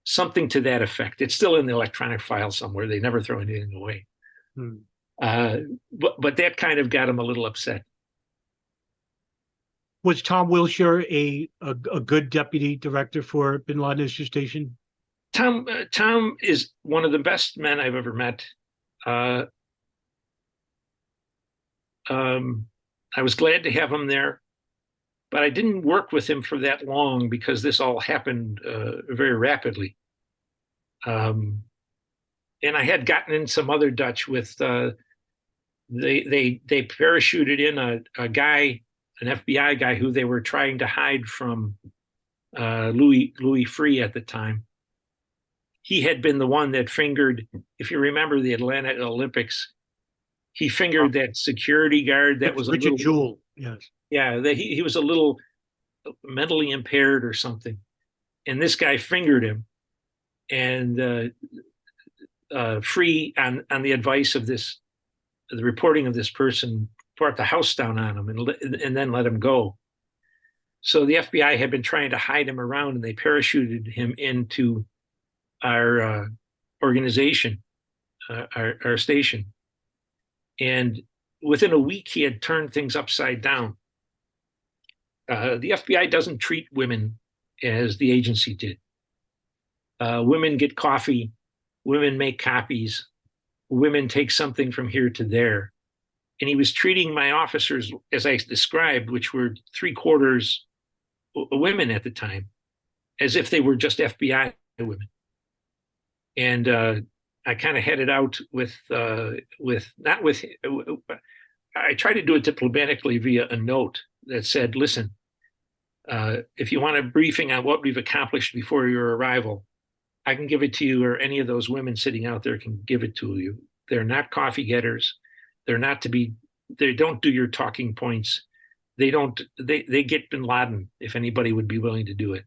Something to that effect. It's still in the electronic file somewhere. They never throw anything away. But that kind of got him a little upset. Was Tom Wilshire a good deputy director for Bin Laden Issue Station? Tom is one of the best men I've ever met. I was glad to have him there, but I didn't work with him for that long because this all happened very rapidly. And I had gotten in some other Dutch with they parachuted in a guy, an FBI guy who they were trying to hide from Louis Freeh at the time. He had been the one that fingered, if you remember the Atlanta Olympics, he fingered that security guard that was Richard Jewell. Yes. Yeah, he was a little mentally impaired or something. And this guy fingered him. And Freeh, on the advice of the reporting of this person, brought the house down on him and then let him go. So the FBI had been trying to hide him around, and they parachuted him into our organization, our station. And within a week, he had turned things upside down. The FBI doesn't treat women as the agency did. Women get coffee, women make copies, women take something from here to there. And he was treating my officers, as I described, which were 3/4 women at the time, as if they were just FBI women. And I kind of headed out with not with. I tried to do it diplomatically via a note that said, "Listen, if you want a briefing on what we've accomplished before your arrival, I can give it to you, or any of those women sitting out there can give it to you. They're not coffee getters. They're not to be. They don't do your talking points. They don't. They get bin Laden if anybody would be willing to do it."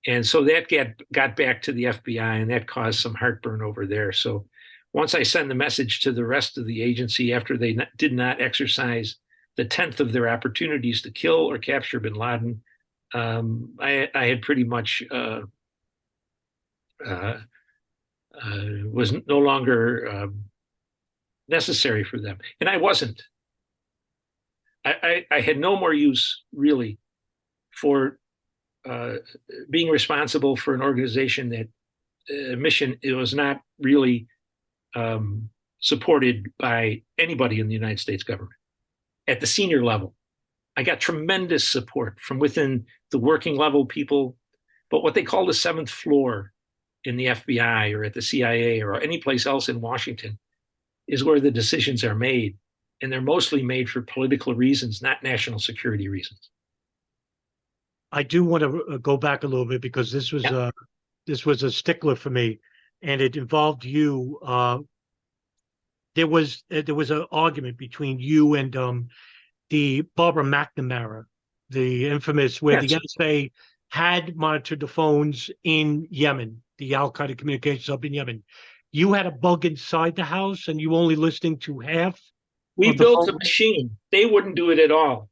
And so that got back to the FBI, and that caused some heartburn over there. So once I send the message to the rest of the agency after they did not exercise the 10th of their opportunities to kill or capture bin Laden, I had pretty much was no longer necessary for them. And I wasn't. I had no more use, really, for being responsible for an organization that mission, it was not really supported by anybody in the United States government at the senior level. I got tremendous support from within the working level people, but what they call the seventh floor in the FBI or at the CIA or any place else in Washington is where the decisions are made. And they're mostly made for political reasons, not national security reasons. I do want to go back a little bit because this was a stickler for me, and it involved you. There was an argument between you and the Barbara McNamara, the infamous, where the NSA had monitored the phones in Yemen, the Al Qaeda communications hub in Yemen. You had a bug inside the house, and you only listening to half. We built a machine. They wouldn't do it at all.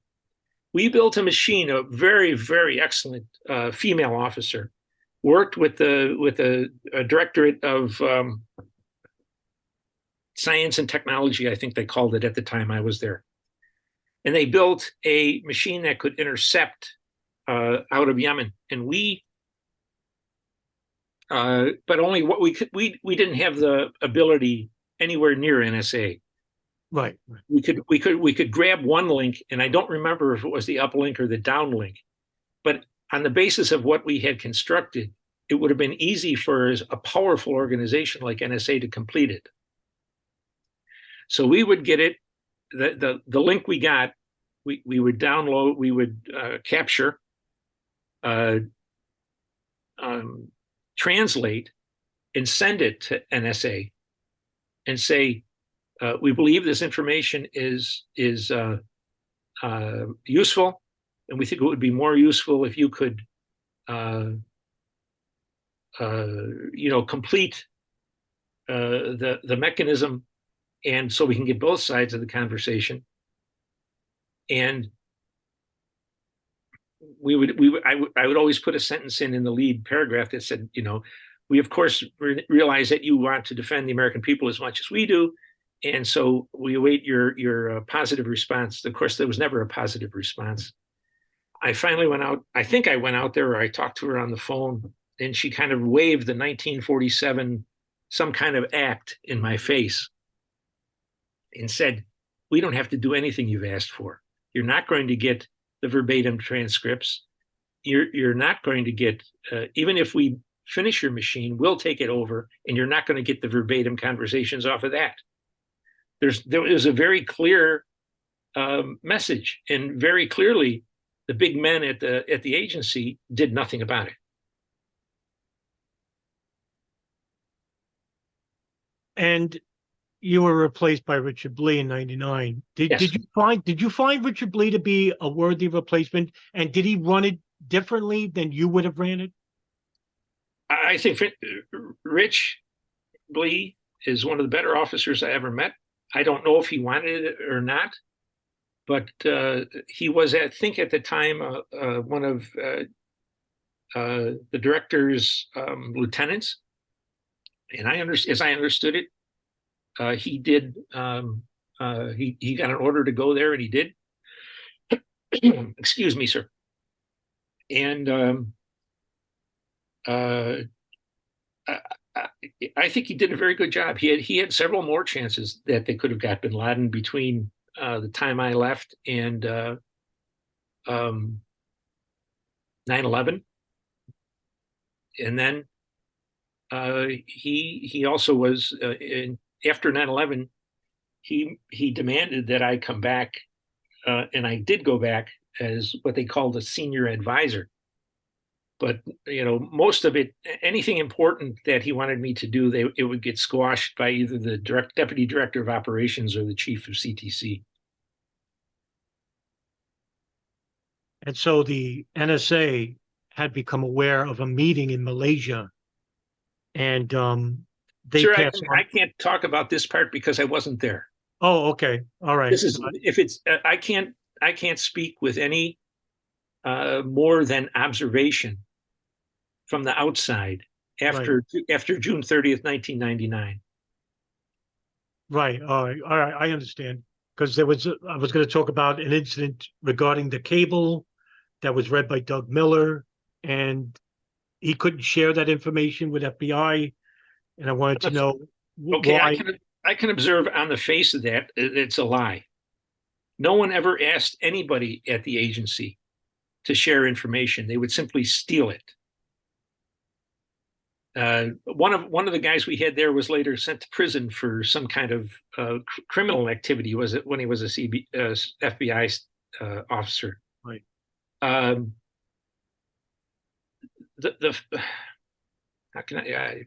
We built a machine. A very, very excellent female officer worked with the directorate of science and technology, I think they called it at the time I was there. And they built a machine that could intercept out of Yemen. And but only what we could. We didn't have the ability anywhere near NSA. Right. We could grab one link, and I don't remember if it was the uplink or the downlink, but on the basis of what we had constructed, it would have been easy for a powerful organization like NSA to complete it. So we would get it, the link we got, we would download, we would capture, translate, and send it to NSA, and say, we believe this information is useful, and we think it would be more useful if you could, complete the mechanism, and so we can get both sides of the conversation. And I would always put a sentence in the lead paragraph that said, we of course realize that you want to defend the American people as much as we do. And so we await your positive response. Of course, there was never a positive response. I finally went out. I think I went out there, or I talked to her on the phone, and she kind of waved the 1947 some kind of act in my face and said, "We don't have to do anything you've asked for. You're not going to get the verbatim transcripts. You're not going to get, even if we finish your machine, we'll take it over, and you're not going to get the verbatim conversations off of that." There is a very clear message, and very clearly, the big men at the agency did nothing about it. And you were replaced by Richard Blee in '99. Yes. Did you find Richard Blee to be a worthy replacement? And did he run it differently than you would have ran it? I think Rich Blee is one of the better officers I ever met. I don't know if he wanted it or not, but he was, I think, at the time, one of the director's lieutenants. And as I understood it, he did. He got an order to go there, and he did. Excuse me, sir. And I think he did a very good job. He had several more chances that they could have got bin Laden between the time I left and 9/11. And then he also was after 9/11. He demanded that I come back, and I did go back as what they called a senior advisor. But most of it, anything important that he wanted me to do, it would get squashed by either the deputy director of operations or the chief of CTC. And so the NSA had become aware of a meeting in Malaysia, and they Sir, passed on. I can't talk about this part because I wasn't there. Oh, okay, all right. This is I can't speak with any more than observation from the outside after June 30th, 1999. Right. All right. I understand, because I was going to talk about an incident regarding the cable that was read by Doug Miller, and he couldn't share that information with FBI, and I wanted to know why. I can observe on the face of that it's a lie. No one ever asked anybody at the agency to share information. They would simply steal it. One of the guys we had there was later sent to prison for some kind of criminal activity. Was it when he was a FBI officer? Right. How can I?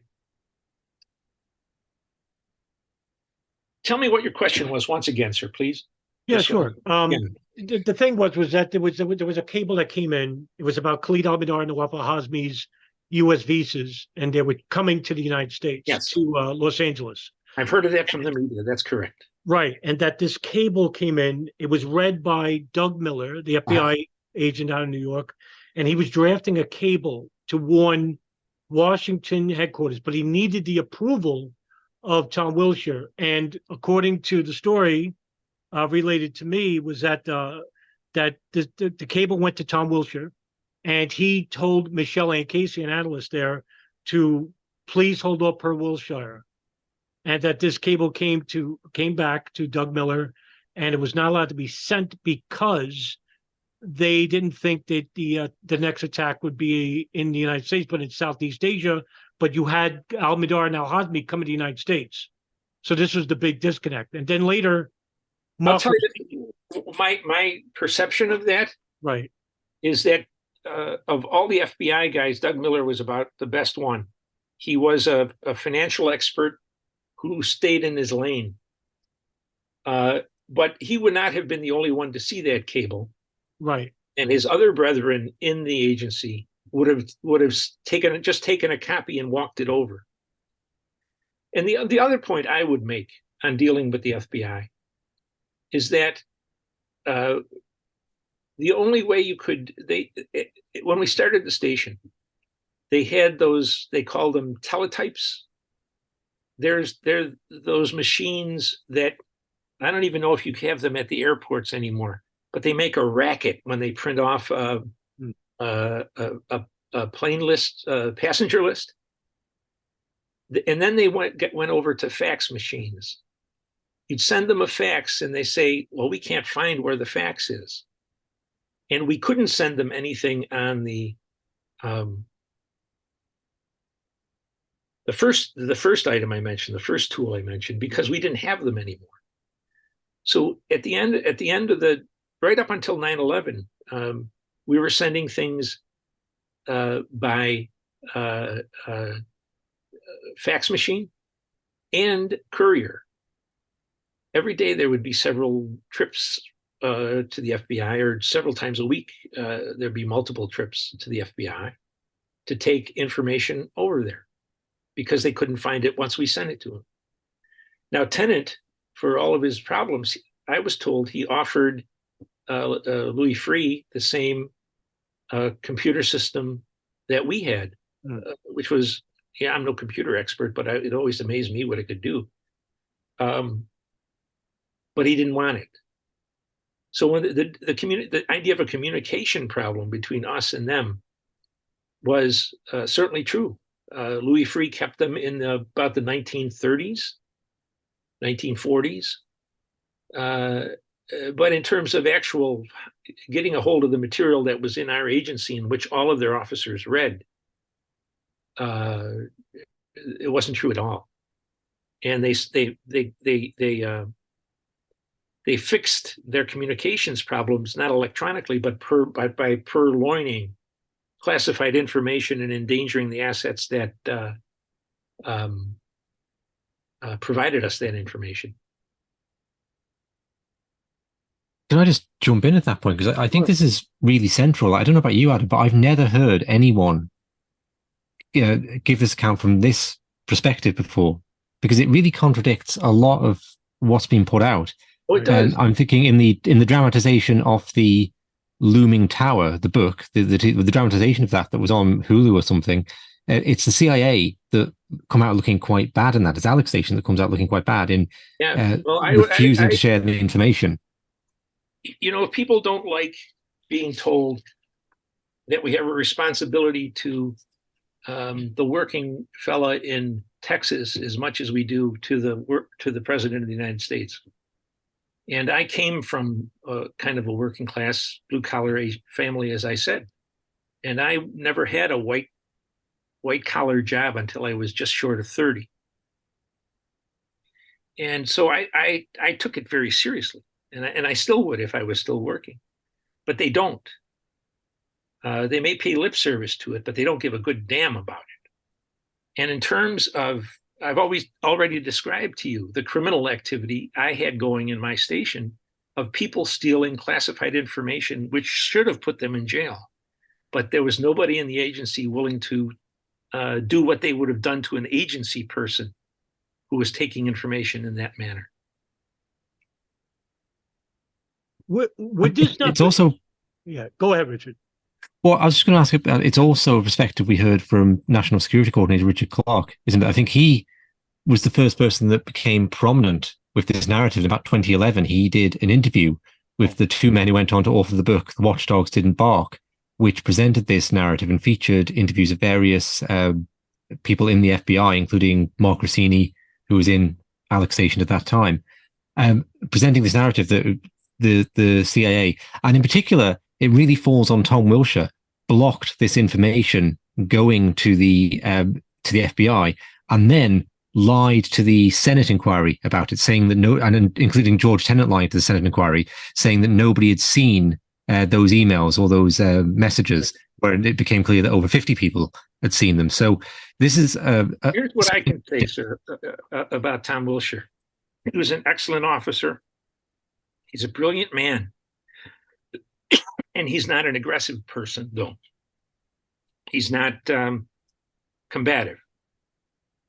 Tell me what your question was once again, sir, please. Yeah, sure. The thing was that there was a cable that came in. It was about Khalid al-Mihdhar and Nawaf al-Hazmi's U.S. visas, and they were coming to the United States, to Los Angeles. I've heard of that from the media. That's correct. Right, and that this cable came in. It was read by Doug Miller, the FBI agent out of New York, and he was drafting a cable to warn Washington headquarters, but he needed the approval of Tom Wilshire. And according to the story related to me, was that the cable went to Tom Wilshire, and he told Michelle Ann Casey, an analyst there, to please hold up her Wilshire, and that this cable came back to Doug Miller, and it was not allowed to be sent because they didn't think that the next attack would be in the United States, but in Southeast Asia. But you had al-Mihdhar and al-Hazmi come to the United States, so this was the big disconnect. And then later, I'll tell you, my perception of that is that of all the FBI guys, Doug Miller was about the best one. He was a financial expert who stayed in his lane. But he would not have been the only one to see that cable. Right. And his other brethren in the agency would have taken a copy and walked it over. And the other point I would make on dealing with the FBI is that the only way you could, when we started the station, they had those, they called them teletypes. They're those machines that I don't even know if you have them at the airports anymore, but they make a racket when they print off a plane list, passenger list. And then they went over to fax machines. You'd send them a fax and they say, well, we can't find where the fax is. And we couldn't send them anything on the first item I mentioned, the first tool I mentioned, because we didn't have them anymore. So at the end of right up until 9/11, we were sending things by fax machine and courier. Every day there would be several trips to the FBI, or several times a week there'd be multiple trips to the FBI to take information over there because they couldn't find it once we sent it to them. Now, Tennant, for all of his problems, I was told he offered Louis Freeh the same computer system that we had, which was, I'm no computer expert, but it always amazed me what it could do. But he didn't want it. So when the idea of a communication problem between us and them was certainly true. Louis Freeh kept them in about the 1930s, 1940s. But in terms of actual getting a hold of the material that was in our agency, in which all of their officers read, it wasn't true at all. And they fixed their communications problems not electronically, but by purloining classified information and endangering the assets that provided us that information. Can I just jump in at that point? Because I think this is really central. I don't know about you, Adam, but I've never heard anyone give this account from this perspective before, because it really contradicts a lot of what's been put out. Oh, it does. I'm thinking in the dramatization of the Looming Tower, the book, the dramatization of that was on Hulu or something. It's the CIA that come out looking quite bad in that. It's Alex Station that comes out looking quite bad in refusing to share the information. If people don't like being told that we have a responsibility to the working fella in Texas as much as we do to the president of the United States. And I came from kind of a working class, blue collar family, as I said, and I never had a white collar job until I was just short of 30. And so I took it very seriously, and I still would if I was still working, but they don't. They may pay lip service to it, but they don't give a good damn about it. And in terms of, I've already described to you the criminal activity I had going in my station of people stealing classified information, which should have put them in jail. But there was nobody in the agency willing to do what they would have done to an agency person who was taking information in that manner. Would this not? It's also. Yeah, go ahead, Richard. Well, I was just going to ask about, it's also a perspective we heard from National Security Coordinator Richard Clarke, isn't it? I think he was the first person that became prominent with this narrative. In about 2011, he did an interview with the two men who went on to author the book, The Watchdogs Didn't Bark, which presented this narrative and featured interviews of various people in the FBI, including Mark Rossini, who was in Alex Station at that time, presenting this narrative that the CIA, and in particular, it really falls on Tom Wilshire, blocked this information going to the FBI, and then lied to the Senate inquiry about it, saying that and including George Tenet lying to the Senate inquiry, saying that nobody had seen those emails or those messages, where it became clear that over 50 people had seen them. So this is here's what I can say, sir, about Tom Wilshire. He was an excellent officer. He's a brilliant man. And he's not an aggressive person, though. He's not combative.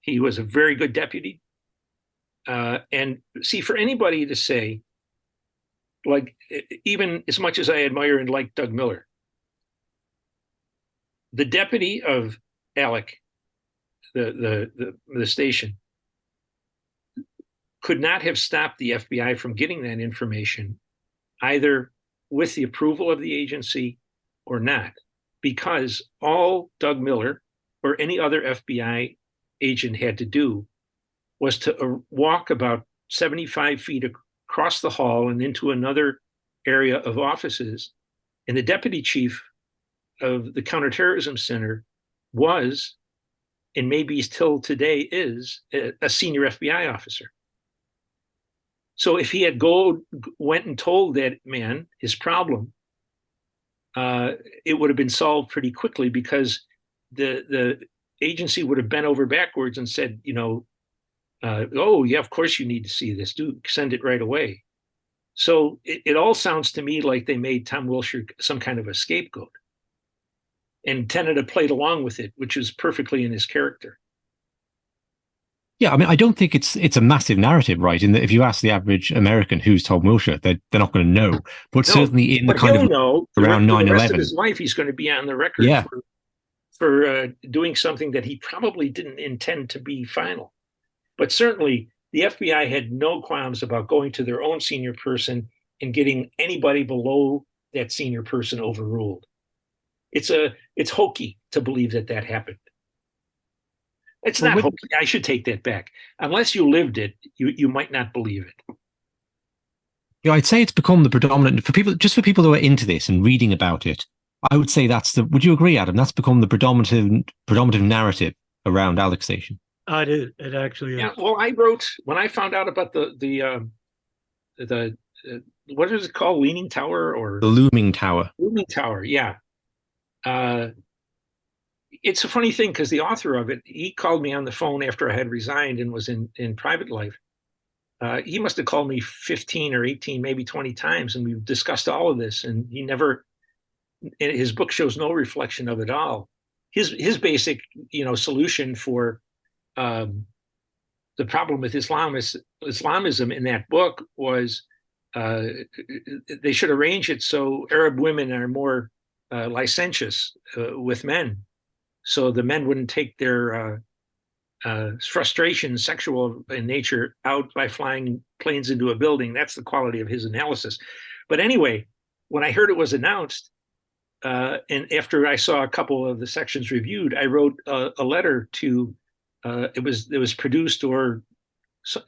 He was a very good deputy. And see, for anybody to say, like, even as much as I admire and like Doug Miller, the deputy of Alec, the station, could not have stopped the FBI from getting that information, either with the approval of the agency or not, because all Doug Miller or any other FBI agent had to do was to walk about 75 feet across the hall and into another area of offices. And the deputy chief of the Counterterrorism Center was, and maybe still today is, a senior FBI officer. So if he had went and told that man his problem, it would have been solved pretty quickly, because the agency would have bent over backwards and said, oh yeah, of course you need to see this. Do send it right away. So it all sounds to me like they made Tom Wilshire some kind of a scapegoat, and Tenet had played along with it, which is perfectly in his character. Yeah, I mean, I don't think it's a massive narrative, right? In that, if you ask the average American who's Tom Wilshire, they're not going to know. But certainly in the kind of around 9/11, the rest of his life, he's going to be on the record for doing something that he probably didn't intend to be final. But certainly, the FBI had no qualms about going to their own senior person and getting anybody below that senior person overruled. It's hokey to believe that happened. It's not hokey. I should take that back. Unless you lived it, you might not believe it. Yeah, I'd say it's become the predominant for people who are into this and reading about it. I would say would you agree, Adam? That's become the predominant narrative around Alex Station. It actually is. Yeah. Well, I wrote when I found out about the what is it called, Leaning Tower or The Looming Tower. Looming Tower? Yeah. It's a funny thing because the author of it, he called me on the phone after I had resigned and was in private life. He must have called me 15 or 18, maybe 20 times, and we've discussed all of this. And he never, his book shows no reflection of it all. His basic, solution for the problem with Islamism in that book was they should arrange it so Arab women are more licentious with men, so the men wouldn't take their frustration, sexual in nature, out by flying planes into a building. That's the quality of his analysis. But anyway, when I heard it was announced, and after I saw a couple of the sections reviewed, I wrote a letter to. It was produced, or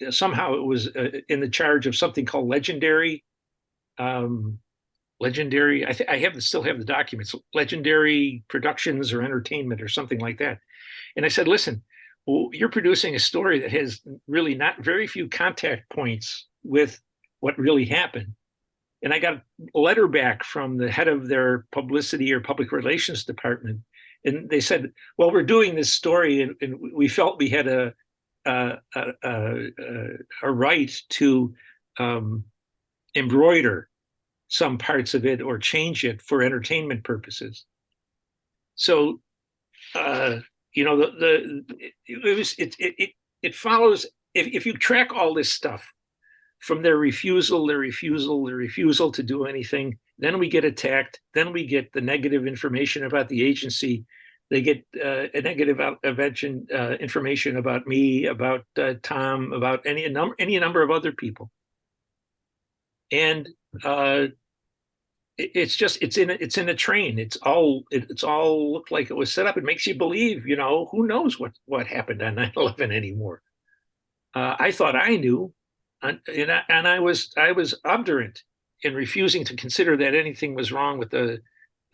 somehow it was in the charge of something called Legendary. Legendary. Still have the documents. Legendary Productions or Entertainment or something like that. And I said, listen, well, you're producing a story that has really not very few contact points with what really happened. And I got a letter back from the head of their publicity or public relations department. And they said, well, we're doing this story and we felt we had a right to embroider some parts of it or change it for entertainment purposes. So, it follows, if you track all this stuff from their refusal to do anything, then we get attacked, then we get the negative information about the agency, they get a negative information about me, about Tom, about any number of other people, and it's in a train. It's all looked like it was set up. It makes you believe, who knows what happened on 9/11 anymore. I thought I knew, and I was obdurate in refusing to consider that anything was wrong with the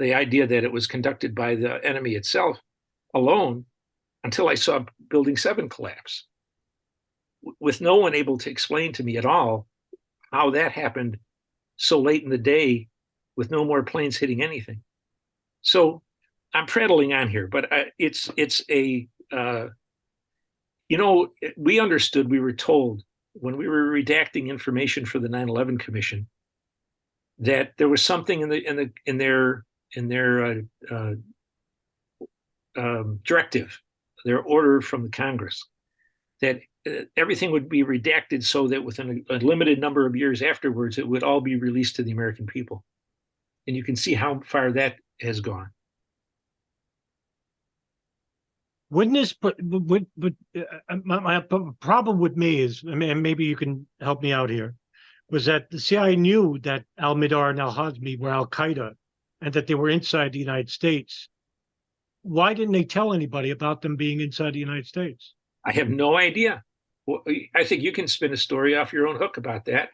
idea that it was conducted by the enemy itself alone, until I saw Building 7 collapse, with no one able to explain to me at all how that happened so late in the day with no more planes hitting anything. So I'm prattling on here, but we understood, we were told when we were redacting information for the 9/11 Commission that there was something in their directive, their order from the Congress, that everything would be redacted so that within a limited number of years afterwards, it would all be released to the American people. And you can see how far that has gone. Wouldn't this, but my problem with me is, and maybe you can help me out here, was that the CIA knew that al-Midar and al-Hazmi were al-Qaeda and that they were inside the United States. Why didn't they tell anybody about them being inside the United States? I have no idea. Well, I think you can spin a story off your own hook about that.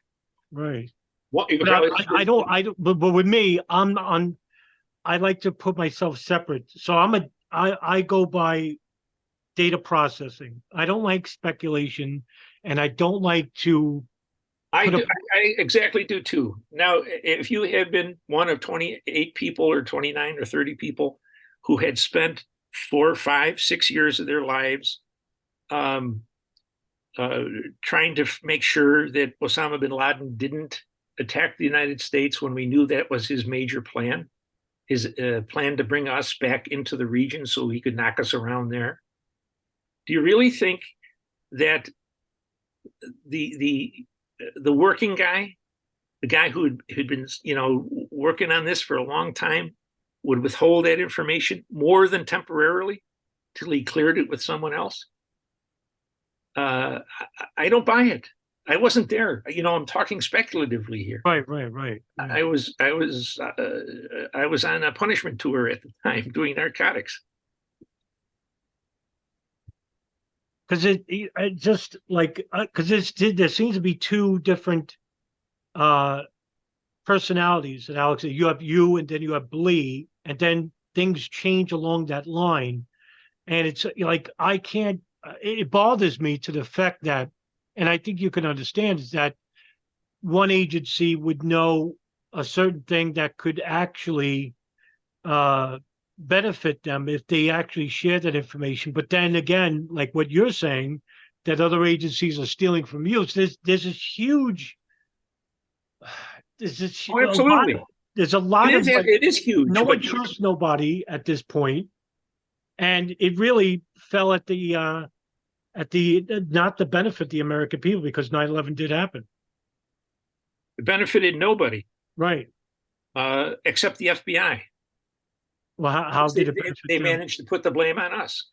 Right. Well, I don't. But with me, I like to put myself separate. So I go by data processing. I don't like speculation, and I don't like to. I exactly do too. Now, if you had been one of 28 people or 29 or 30 people who had spent 4, 5, 6 years of their lives trying to make sure that Osama bin Laden didn't attack the United States when we knew that was his major plan, his plan to bring us back into the region so he could knock us around there. Do you really think that the working guy, the guy who had been working on this for a long time, would withhold that information more than temporarily till he cleared it with someone else? I don't buy it. I wasn't there. I'm talking speculatively here. Right. I was on a punishment tour at the time doing narcotics. Because it just like because there seems to be two different personalities. And Alex, you have you, and then you have Blee, and then things change along that line. And it's like I can't it bothers me to the fact that, and I think you can understand, is that one agency would know a certain thing that could actually benefit them if they actually share that information. But then again, like what you're saying, that other agencies are stealing from you. So there's this huge, Oh, absolutely. There's a lot of like, it is huge. no one trusts nobody at this point, and it really fell at the not the benefit the American people, because 9/11 did happen. It benefited nobody, right? Except the FBI. Well, how did it benefit they them? managed to put the blame on us.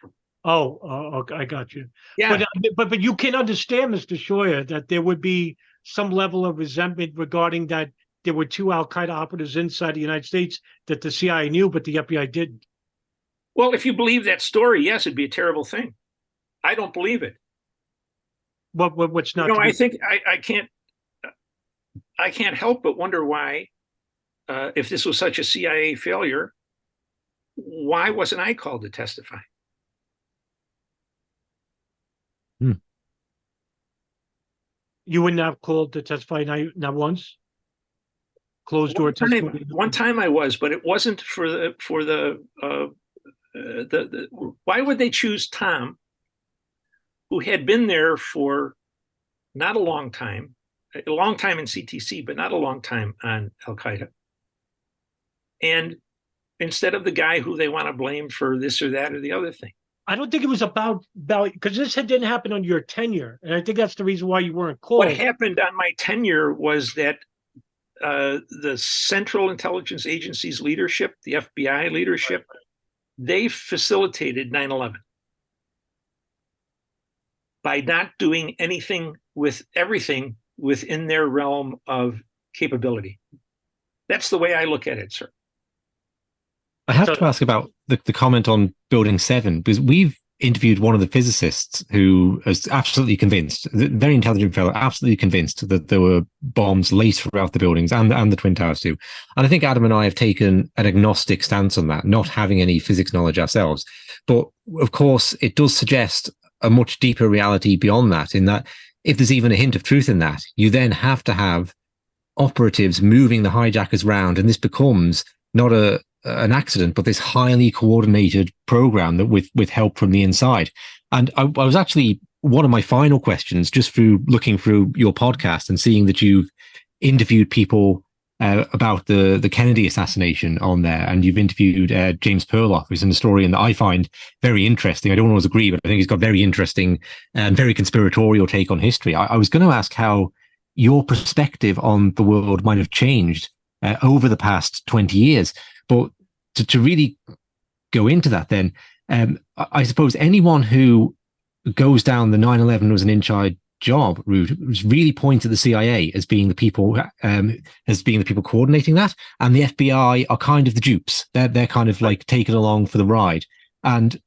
Okay, I got you. Yeah, but you can understand, Mr. Scheuer, that there would be some level of resentment regarding that there were 2 Al-Qaeda operatives inside the United States that the CIA knew, but the FBI didn't. Well, if you believe that story, yes, it'd be a terrible thing. I don't believe it. What's not? I think I can't help but wonder why, if this was such a CIA failure, why wasn't I called to testify? You wouldn't have called to testify not once? Closed door testimony? One time I was, but it wasn't for the why would they choose Tom, who had been there for not a long time in CTC, but not a long time on Al-Qaeda, and instead of the guy who they want to blame for this or that or the other thing? I don't think it was about because this didn't happen on your tenure, and I think that's the reason why you weren't called. What happened on my tenure was that the Central Intelligence Agency's leadership, the FBI leadership, they facilitated 9/11 by not doing anything with everything within their realm of capability. That's the way I look at it, sir. I have to ask about the comment on Building 7, because we've interviewed one of the physicists who is absolutely convinced, very intelligent fellow, absolutely convinced that there were bombs laced throughout the buildings and the Twin Towers too. And I think Adam and I have taken an agnostic stance on that, not having any physics knowledge ourselves. But of course, it does suggest a much deeper reality beyond that, in that if there's even a hint of truth in that, you then have to have operatives moving the hijackers round, and this becomes not an accident, but this highly coordinated program that with help from the inside. And I was actually, one of my final questions, just through looking through your podcast and seeing that you've interviewed people about the Kennedy assassination on there, and you've interviewed James Perloff, who's an historian that I find very interesting. I don't always agree, but I think he's got very interesting and very conspiratorial take on history. I was going to ask how your perspective on the world might have changed over the past 20 years. But to really go into that, then, I suppose anyone who goes down the 9/11 was an inside job route really points at the CIA as being the people coordinating that, and the FBI are kind of the dupes. They're kind of like taken along for the ride. And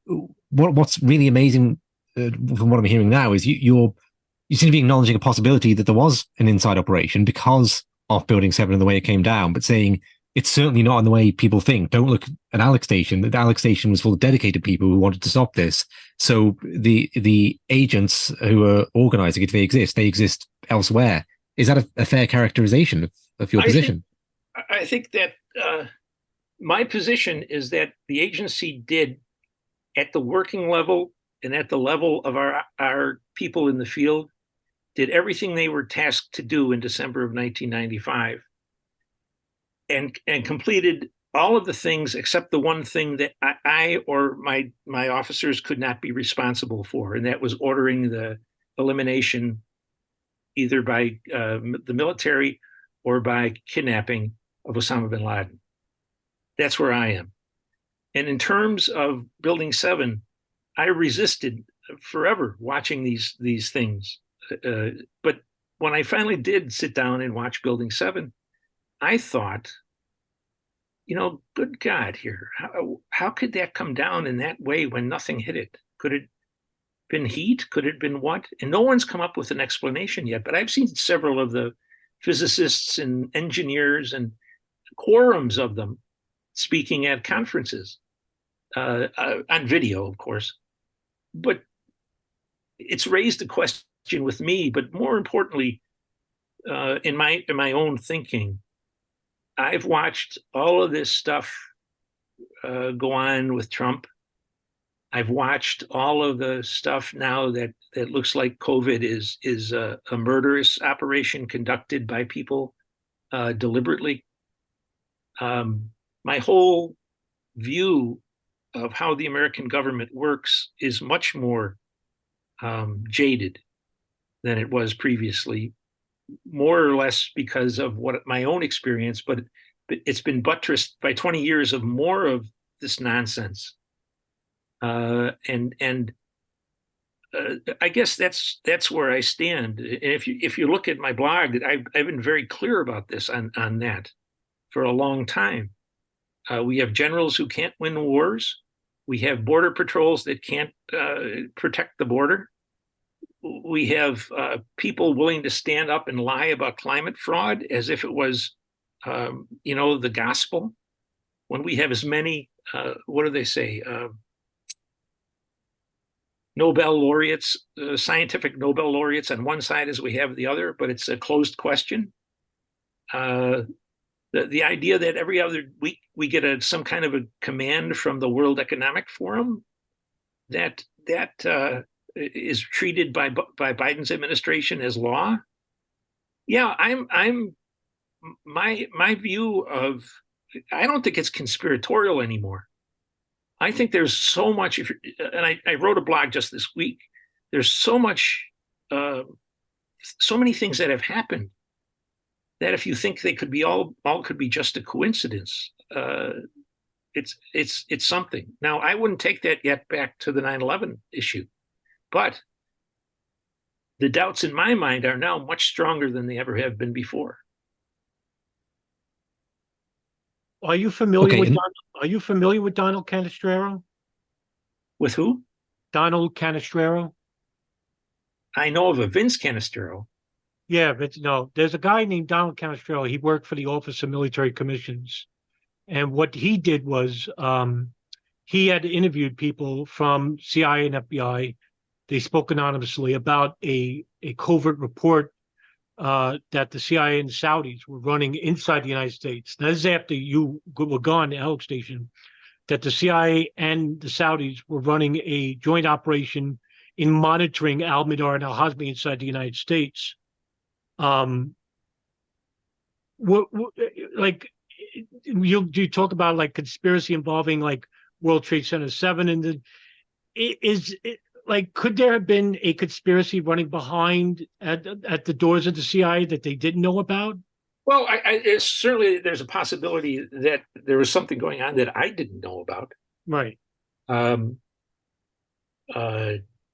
what's really amazing from what I'm hearing now is you seem to be acknowledging a possibility that there was an inside operation because of Building 7 and the way it came down, but saying it's certainly not in the way people think. Don't look at Alex Station. The Alex Station was full of dedicated people who wanted to stop this. So the agents who are organizing it, they exist elsewhere. Is that a fair characterization of your position? I think that my position is that the agency did, at the working level and at the level of our people in the field, did everything they were tasked to do in December of 1995. And completed all of the things except the one thing that I or my officers could not be responsible for, and that was ordering the elimination either by the military or by kidnapping of Osama bin Laden. That's where I am. And in terms of Building 7, I resisted forever watching these things. But when I finally did sit down and watch Building 7, I thought, good God here, how could that come down in that way when nothing hit it? Could it been heat? Could it have been what? And no one's come up with an explanation yet, but I've seen several of the physicists and engineers and quorums of them speaking at conferences on video, of course. But it's raised a question with me, but more importantly, in my own thinking, I've watched all of this stuff go on with Trump. I've watched all of the stuff now that looks like COVID is a murderous operation conducted by people deliberately. My whole view of how the American government works is much more jaded than it was previously, more or less because of what my own experience, but it's been buttressed by 20 years of more of this nonsense. I guess that's where I stand. And if you look at my blog, I've been very clear about this on that for a long time. We have generals who can't win wars. We have border patrols that can't protect the border. We have people willing to stand up and lie about climate fraud as if it was, the gospel. When we have as many, what do they say? Nobel laureates, scientific Nobel laureates on one side as we have the other, but it's a closed question. The idea that every other week we get some kind of a command from the World Economic Forum that is treated by Biden's administration as law. Yeah, my view of, I don't think it's conspiratorial anymore. I think there's so much, and I wrote a blog just this week. There's so much, so many things that have happened that if you think they could be all could be just a coincidence, it's something. Now, I wouldn't take that yet back to the 9/11 issue, but the doubts in my mind are now much stronger than they ever have been before. Are you familiar with Donald Canestraro? With who? Donald Canestraro. I know of a Vince Canestraro. Yeah, but no, there's a guy named Donald Canestraro. He worked for the Office of Military Commissions. And what he did was he had interviewed people from CIA and FBI. They spoke anonymously about a covert report that the CIA and the Saudis were running inside the United States. Now, this is after you were gone, Alex Station, that the CIA and the Saudis were running a joint operation in monitoring al-Midar and al-Hazmi inside the United States. You talk about like conspiracy involving like World Trade Center 7, and could there have been a conspiracy running behind at the doors of the CIA that they didn't know about? Well, certainly there's a possibility that there was something going on that I didn't know about. Right.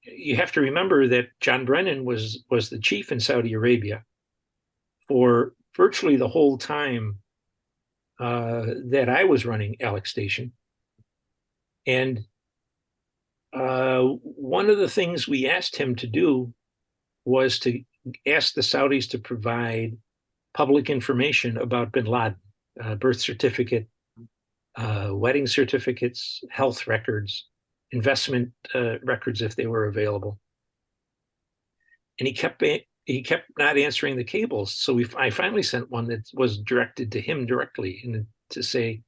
You have to remember that John Brennan was the chief in Saudi Arabia for virtually the whole time that I was running Alex Station. And one of the things we asked him to do was to ask the Saudis to provide public information about bin Laden, birth certificate, wedding certificates, health records, investment records if they were available. And he kept not answering the cables. So I finally sent one that was directed to him directly and to say,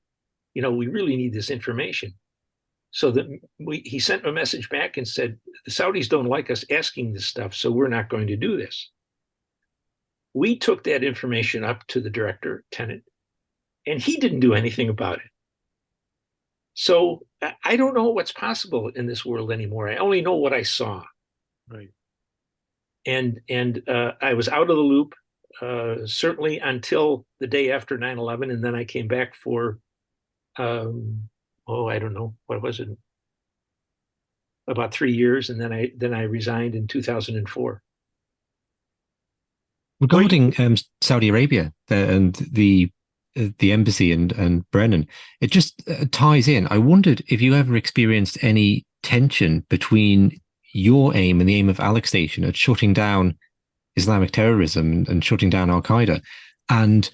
we really need this information. So that he sent a message back and said, the Saudis don't like us asking this stuff, so we're not going to do this. We took that information up to the director, Tenet, and he didn't do anything about it. So I don't know what's possible in this world anymore. I only know what I saw. Right. And I was out of the loop, certainly until the day after 9/11, and then I came back for, I don't know, what was it? About 3 years, and then I resigned in 2004. Regarding Saudi Arabia and the embassy and Brennan, it just ties in. I wondered if you ever experienced any tension between your aim and the aim of Alex Station at shutting down Islamic terrorism and shutting down Al-Qaeda, and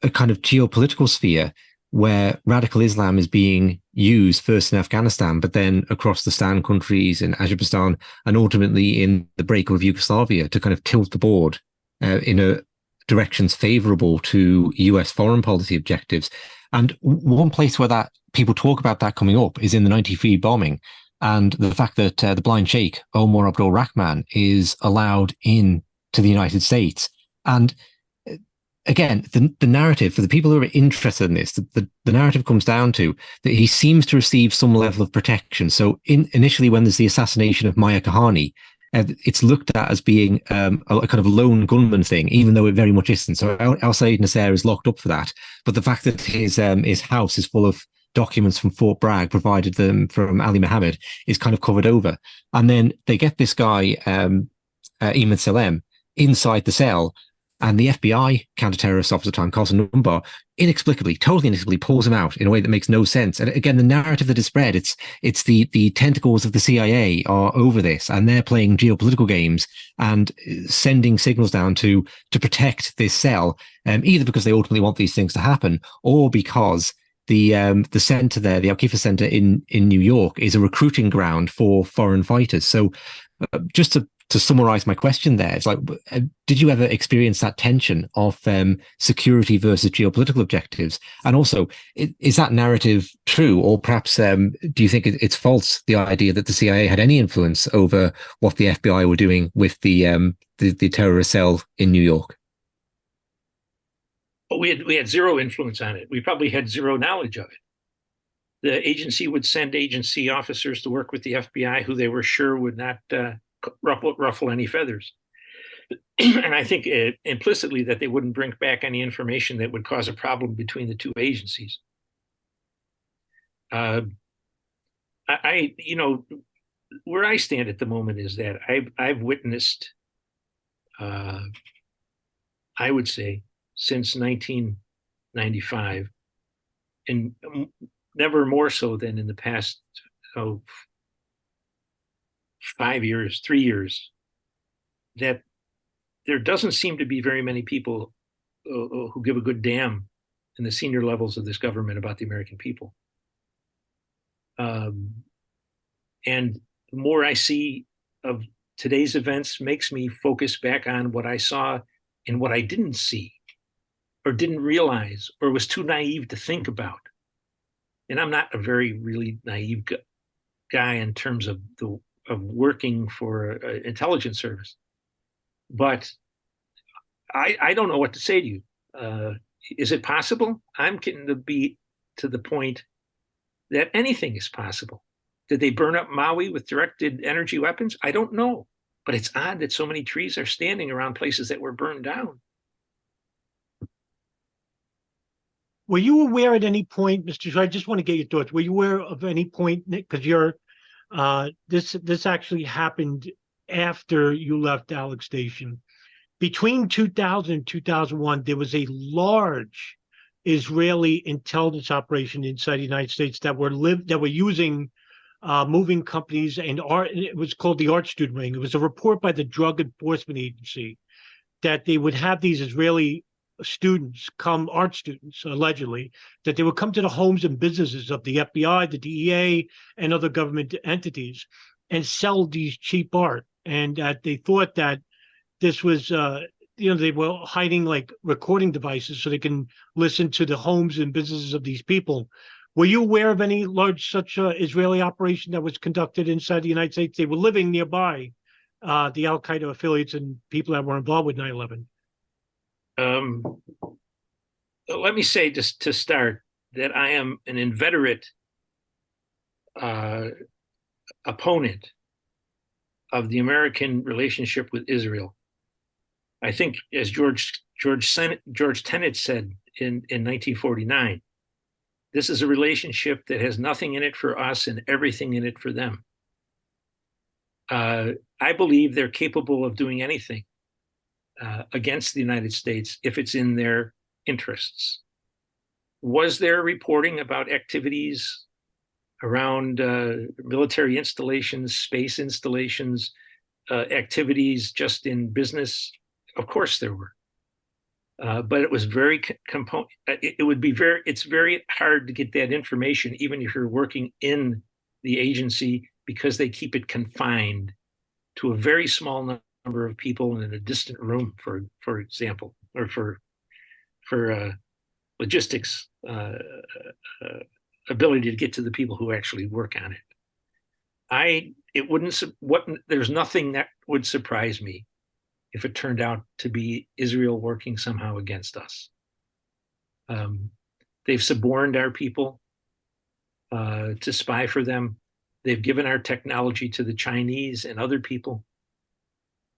a kind of geopolitical sphere where radical Islam is being used first in Afghanistan, but then across the Stan countries in Azerbaijan, and ultimately in the breakup of Yugoslavia to kind of tilt the board in a directions favorable to US foreign policy objectives. And one place where that people talk about that coming up is in the 93 bombing, and the fact that the blind sheikh, Omar Abdul Rahman, is allowed in to the United States. And again, the narrative for the people who are interested in this, the narrative comes down to that he seems to receive some level of protection. So initially, when there's the assassination of Maya Kahani, it's looked at as being a kind of lone gunman thing, even though it very much isn't. So Al Said Nasser is locked up for that. But the fact that his house is full of documents from Fort Bragg provided them from Ali Mohammed is kind of covered over. And then they get this guy, Ahmed Salem, inside the cell, and the FBI counter-terrorist officer at the time, Qasim Numbar, totally inexplicably pulls him out in a way that makes no sense. And again, the narrative that is spread, it's the tentacles of the CIA are over this, and they're playing geopolitical games and sending signals down to protect this cell, either because they ultimately want these things to happen, or because the center there, the Al-Qifa Center in New York, is a recruiting ground for foreign fighters. So just to summarize my question there, it's like, did you ever experience that tension of security versus geopolitical objectives? And also, is that narrative true? Or perhaps do you think it's false, the idea that the CIA had any influence over what the FBI were doing with the terrorist cell in New York? Well, we had zero influence on it. We probably had zero knowledge of it. The agency would send agency officers to work with the FBI who they were sure would not ruffle any feathers. And I think implicitly that they wouldn't bring back any information that would cause a problem between the two agencies. Where I stand at the moment is that I've witnessed, I would say, since 1995, and never more so than in the past 5 years, 3 years, that there doesn't seem to be very many people who give a good damn in the senior levels of this government about the American people. And the more I see of today's events makes me focus back on what I saw and what I didn't see or didn't realize or was too naive to think about. And I'm not a very really naive guy in terms of working for an intelligence service. But I don't know what to say to you. Is it possible? I'm getting to be to the point that anything is possible. Did they burn up Maui with directed energy weapons? I don't know. But it's odd that so many trees are standing around places that were burned down. Were you aware at any point, Mr. Scheuer, I just want to get your thoughts. Were you aware of any point, because you're this actually happened after you left Alex Station. Between 2000 and 2001, there was a large Israeli intelligence operation inside the United States that were using moving companies, and it was called the Art Student Ring. It was a report by the Drug Enforcement Agency that they would have these Israeli students come, art students allegedly, that they would come to the homes and businesses of the FBI, the DEA, and other government entities and sell these cheap art. And that they thought that this was, they were hiding like recording devices so they can listen to the homes and businesses of these people. Were you aware of any large such Israeli operation that was conducted inside the United States? They were living nearby the Al-Qaeda affiliates and people that were involved with 9/11. Let me say just to start that I am an inveterate opponent of the American relationship with Israel. I think, as George Tenet said in 1949, this is a relationship that has nothing in it for us and everything in it for them. I believe they're capable of doing anything against the United States if it's in their interests. Was there reporting about activities around military installations, space installations, activities just in business? Of course there were. But it was very component. It's very hard to get that information, even if you're working in the agency, because they keep it confined to a very small number of people in a distant room, for example, or for logistics ability to get to the people who actually work on it. There's nothing that would surprise me if it turned out to be Israel working somehow against us. They've suborned our people to spy for them. They've given our technology to the Chinese and other people.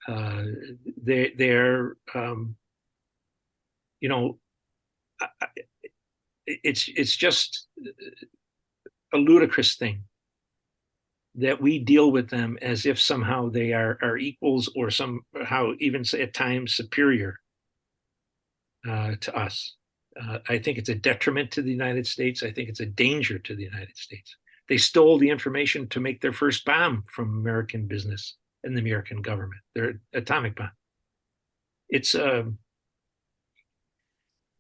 They're it's just a ludicrous thing that we deal with them as if somehow they are equals, or somehow even at times superior to us. I think it's a detriment to the United States. I think it's a danger to the United States. They stole the information to make their first bomb from American business and the American government, their atomic bomb. It's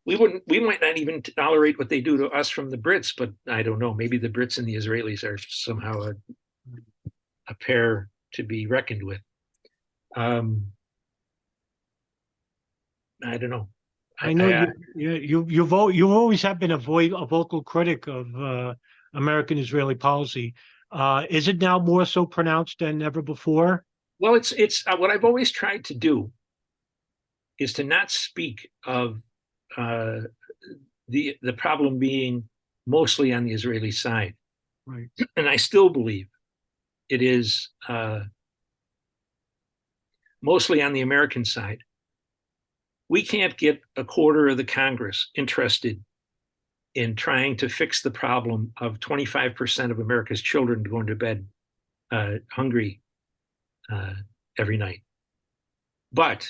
we might not even tolerate what they do to us from the Brits, but I don't know. Maybe the Brits and the Israelis are somehow a pair to be reckoned with. I don't know. I know you've always have been a vocal critic of American-Israeli policy. Is it now more so pronounced than ever before? Well, it's what I've always tried to do is to not speak of the problem being mostly on the Israeli side, right? And I still believe it is mostly on the American side. We can't get a quarter of the Congress interested in trying to fix the problem of 25% of America's children going to bed hungry every night. But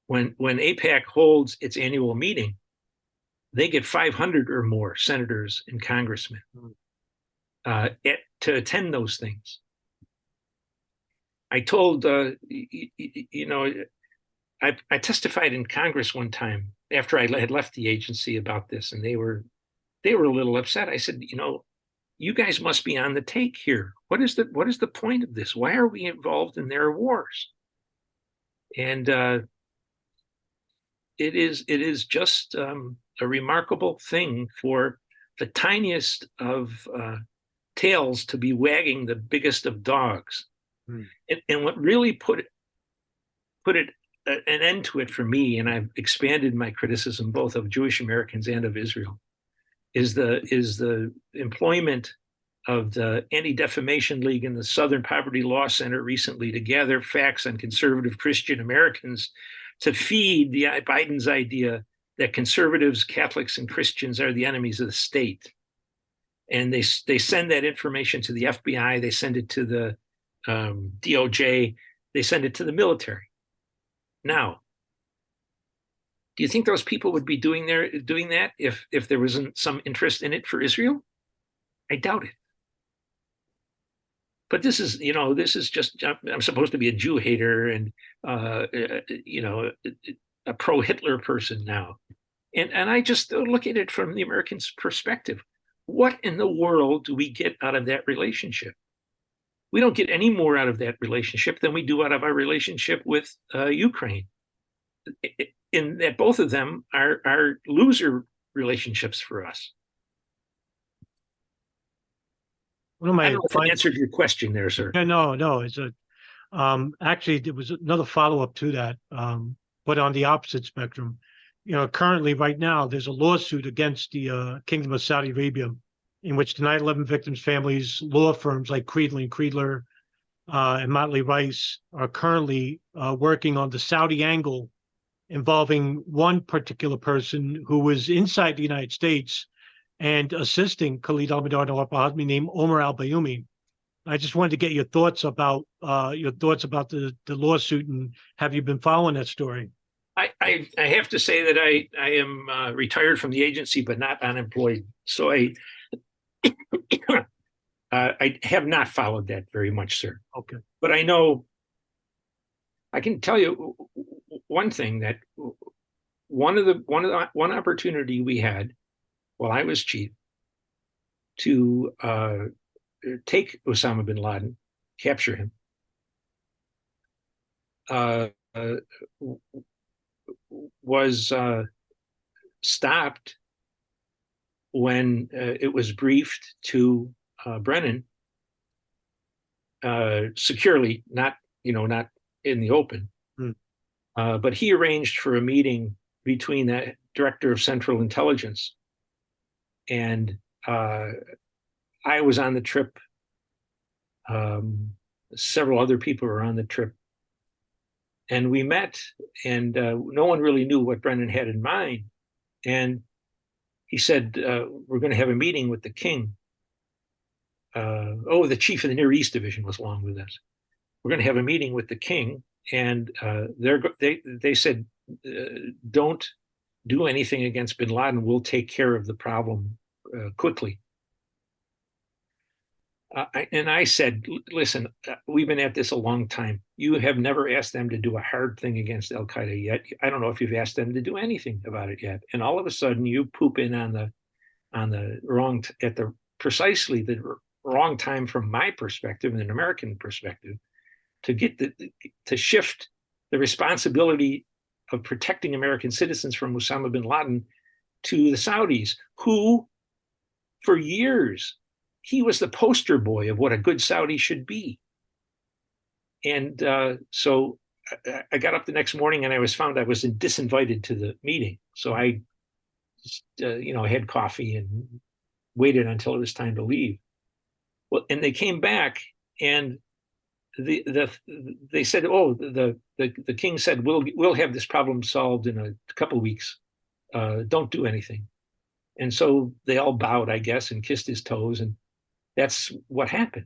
when AIPAC holds its annual meeting, they get 500 or more senators and congressmen to attend those things. I told, I testified in Congress one time after I had left the agency about this, and they were a little upset. I said, you guys must be on the take here. What is the point of this? Why are we involved in their wars? And it is just a remarkable thing for the tiniest of tails to be wagging the biggest of dogs. And what really put it an end to it for me, and I've expanded my criticism both of Jewish Americans and of Israel, is the employment of the Anti-Defamation League and the Southern Poverty Law Center recently to gather facts on conservative Christian Americans to feed Biden's idea that conservatives, Catholics, and Christians are the enemies of the state. And they send that information to the FBI, they send it to the DOJ, they send it to the military. Now, do you think those people would be doing that if there wasn't some interest in it for Israel? I doubt it. But this is just, I'm supposed to be a Jew hater and a pro-Hitler person now, and I just look at it from the American's perspective. What in the world do we get out of that relationship? We don't get any more out of that relationship than we do out of our relationship with Ukraine. In that both of them are loser relationships for us. I don't know if I answered your question there, sir. No. It's actually there was another follow-up to that, but on the opposite spectrum. Currently, right now, there's a lawsuit against the Kingdom of Saudi Arabia, in which the 9/11 victims' families, law firms like Creedler and Creedler and Motley Rice are currently working on the Saudi angle involving one particular person who was inside the United States and assisting Khalid al-Mihdhar al-Bahami named Omar al-Bayoumi. I just wanted to get your thoughts about the lawsuit, and have you been following that story? I have to say that I am retired from the agency, but not unemployed. So I have not followed that very much, sir. Okay. But I can tell you one thing, that one opportunity we had while I was chief to take Osama bin Laden, capture him, was stopped when it was briefed to Brennan securely, not in the open. But he arranged for a meeting between the director of Central Intelligence and I was on the trip. Several other people were on the trip. And we met, and no one really knew what Brennan had in mind. And he said, we're going to have a meeting with the king. The chief of the Near East Division was along with us. We're going to have a meeting with the king. And they said, don't do anything against bin Laden. We'll take care of the problem quickly. And I said, listen, we've been at this a long time. You have never asked them to do a hard thing against Al Qaeda yet. I don't know if you've asked them to do anything about it yet. And all of a sudden, you poop in on the wrong at the precisely the wrong time from my perspective and an American perspective to shift the responsibility of protecting American citizens from Osama bin Laden to the Saudis, who, for years, he was the poster boy of what a good Saudi should be. And so I got up the next morning and I found I was disinvited to the meeting. So I just, had coffee and waited until it was time to leave. Well, and they came back and they said, the king said, we'll have this problem solved in a couple of weeks. Don't do anything. And so they all bowed, I guess, and kissed his toes, and that's what happened.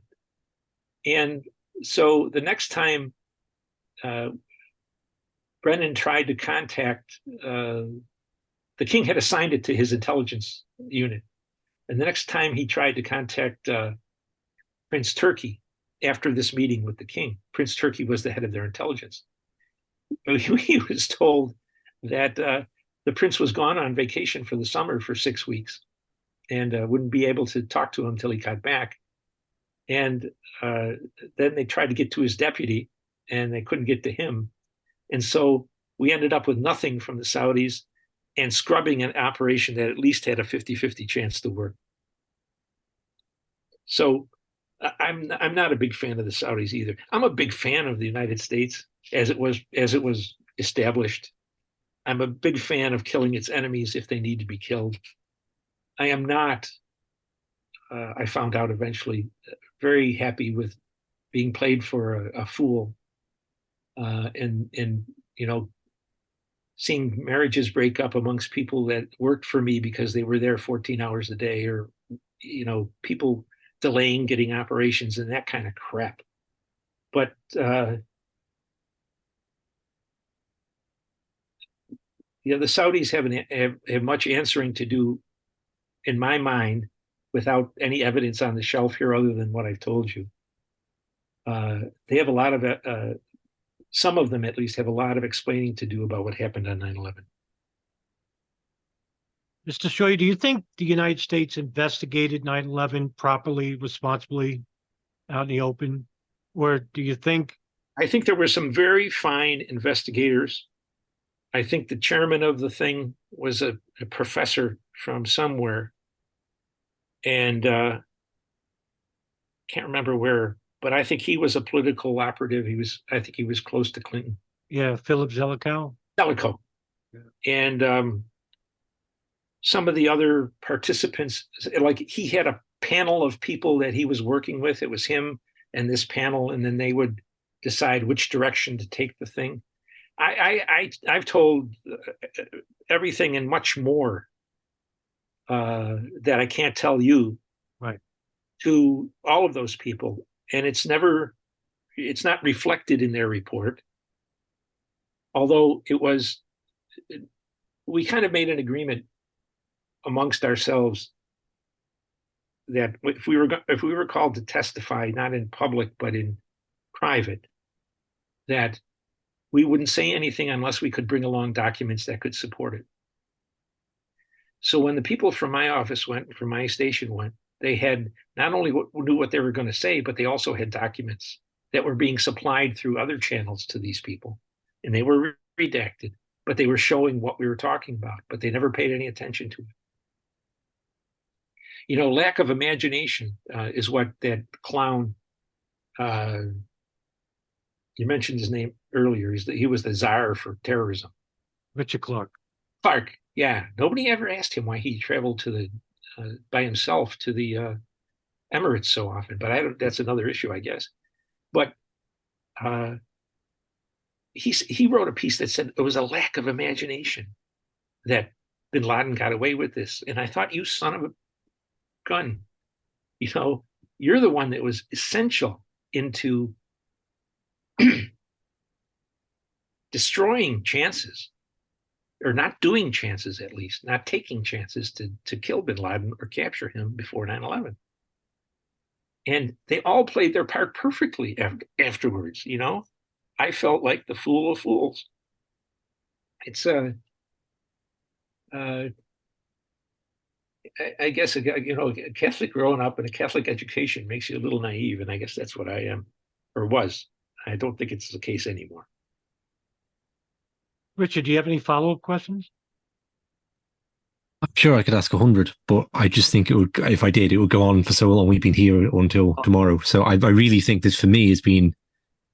And so the next time Brennan tried to contact, the king had assigned it to his intelligence unit. And the next time he tried to contact Prince Turki after this meeting with the king, Prince Turki was the head of their intelligence. He was told that the prince was gone on vacation for the summer for 6 weeks and wouldn't be able to talk to him until he got back. And then they tried to get to his deputy and they couldn't get to him. And so we ended up with nothing from the Saudis and scrubbing an operation that at least had a 50-50 chance to work. So I'm not a big fan of the Saudis either. I'm a big fan of the United States as it was established. I'm a big fan of killing its enemies if they need to be killed. I am not, I found out eventually, very happy with being played for a fool and seeing marriages break up amongst people that worked for me because they were there 14 hours a day, or, people delaying getting operations and that kind of crap. But the Saudis have much answering to do, in my mind, without any evidence on the shelf here other than what I've told you. They have a lot of, some of them at least, have a lot of explaining to do about what happened on 9/11. Mr. Scheuer, do you think the United States investigated 9/11 properly, responsibly, out in the open? Or do you think... I think there were some very fine investigators. I think the chairman of the thing was a professor from somewhere. And can't remember where, but I think he was a political operative. I think he was close to Clinton. Yeah, Philip Zelikow. Zelikow. Yeah. And some of the other participants, like he had a panel of people that he was working with. It was him and this panel, and then they would decide which direction to take the thing. I've told everything and much more that I can't tell you, right, to all of those people, and it's not reflected in their report. Although we kind of made an agreement amongst ourselves that if we were called to testify, not in public but in private, that we wouldn't say anything unless we could bring along documents that could support it. So when the people from my office went, from my station went, they had not only knew what they were going to say, but they also had documents that were being supplied through other channels to these people. And they were redacted, but they were showing what we were talking about, but they never paid any attention to it. You know, lack of imagination is what that clown, you mentioned his name earlier. He was the czar for terrorism. Richard Clark. Clark, yeah. Nobody ever asked him why he traveled to the by himself to the Emirates so often, but that's another issue, I guess. But he wrote a piece that said it was a lack of imagination that bin Laden got away with this. And I thought, you son of a gun, you know, you're the one that was essential into destroying chances, or not doing chances, at least not taking chances to kill bin Laden or capture him before 9/11. And they all played their part perfectly afterwards. You know, I felt like the fool of fools. It's I guess, you know, a Catholic growing up and a Catholic education makes you a little naive, and I guess that's what I am, or was. I don't think it's the case anymore. Richard, do you have any follow-up questions? I'm sure I could ask 100, but I just think it would, if I did, it would go on for so long. We've been here until tomorrow. So I really think this, for me, has been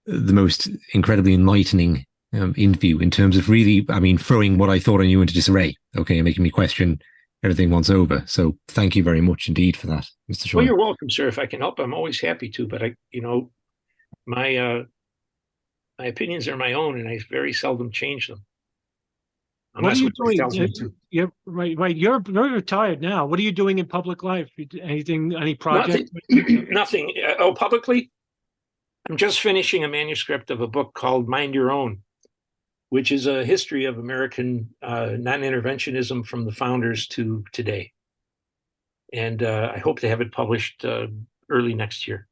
the most incredibly enlightening interview in terms of really, I mean, throwing what I thought I knew into disarray, okay, and making me question everything once over. So thank you very much indeed for that, Mr. Scheuer. Well, you're welcome, sir. If I can help, I'm always happy to. But you know, my opinions are my own, and I very seldom change them. What are you doing? You're right. You're retired now. What are you doing in public life? Anything? Any projects? Nothing. Publicly, I'm just finishing a manuscript of a book called Mind Your Own, which is a history of American non-interventionism from the founders to today. And I hope to have it published early next year.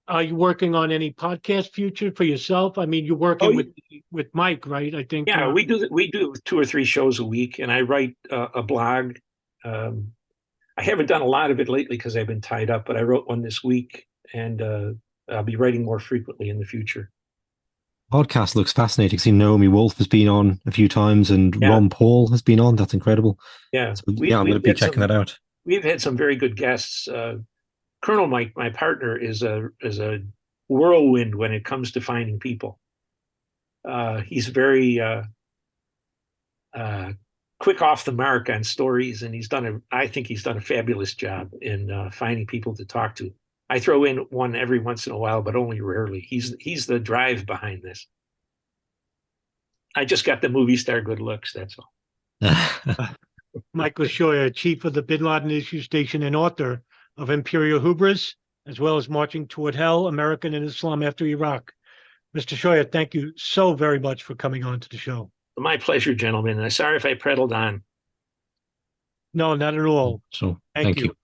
Are you working on any podcast future for yourself? I mean, you're working with Mike, right? I think. Yeah, we do 2 or 3 shows a week, and I write a blog. I haven't done a lot of it lately because I've been tied up, but I wrote one this week, and I'll be writing more frequently in the future. Podcast looks fascinating. See, Naomi Wolf has been on a few times, and Ron Paul has been on. That's incredible. Yeah, so, I'm going to be checking that out. We've had some very good guests. Colonel Mike, my partner, is a whirlwind when it comes to finding people. He's very quick off the mark on stories, and I think he's done a fabulous job in finding people to talk to. I throw in one every once in a while, but only rarely. He's the drive behind this. I just got the movie star good looks, that's all. Michael Scheuer, chief of the Bin Laden Issue Station and author of Imperial Hubris, as well as Marching Toward Hell, American and Islam After Iraq. Mr. Scheuer, thank you so very much for coming on to the show. My pleasure, gentlemen. I'm sorry if I prattled on. No, not at all. So, thank you.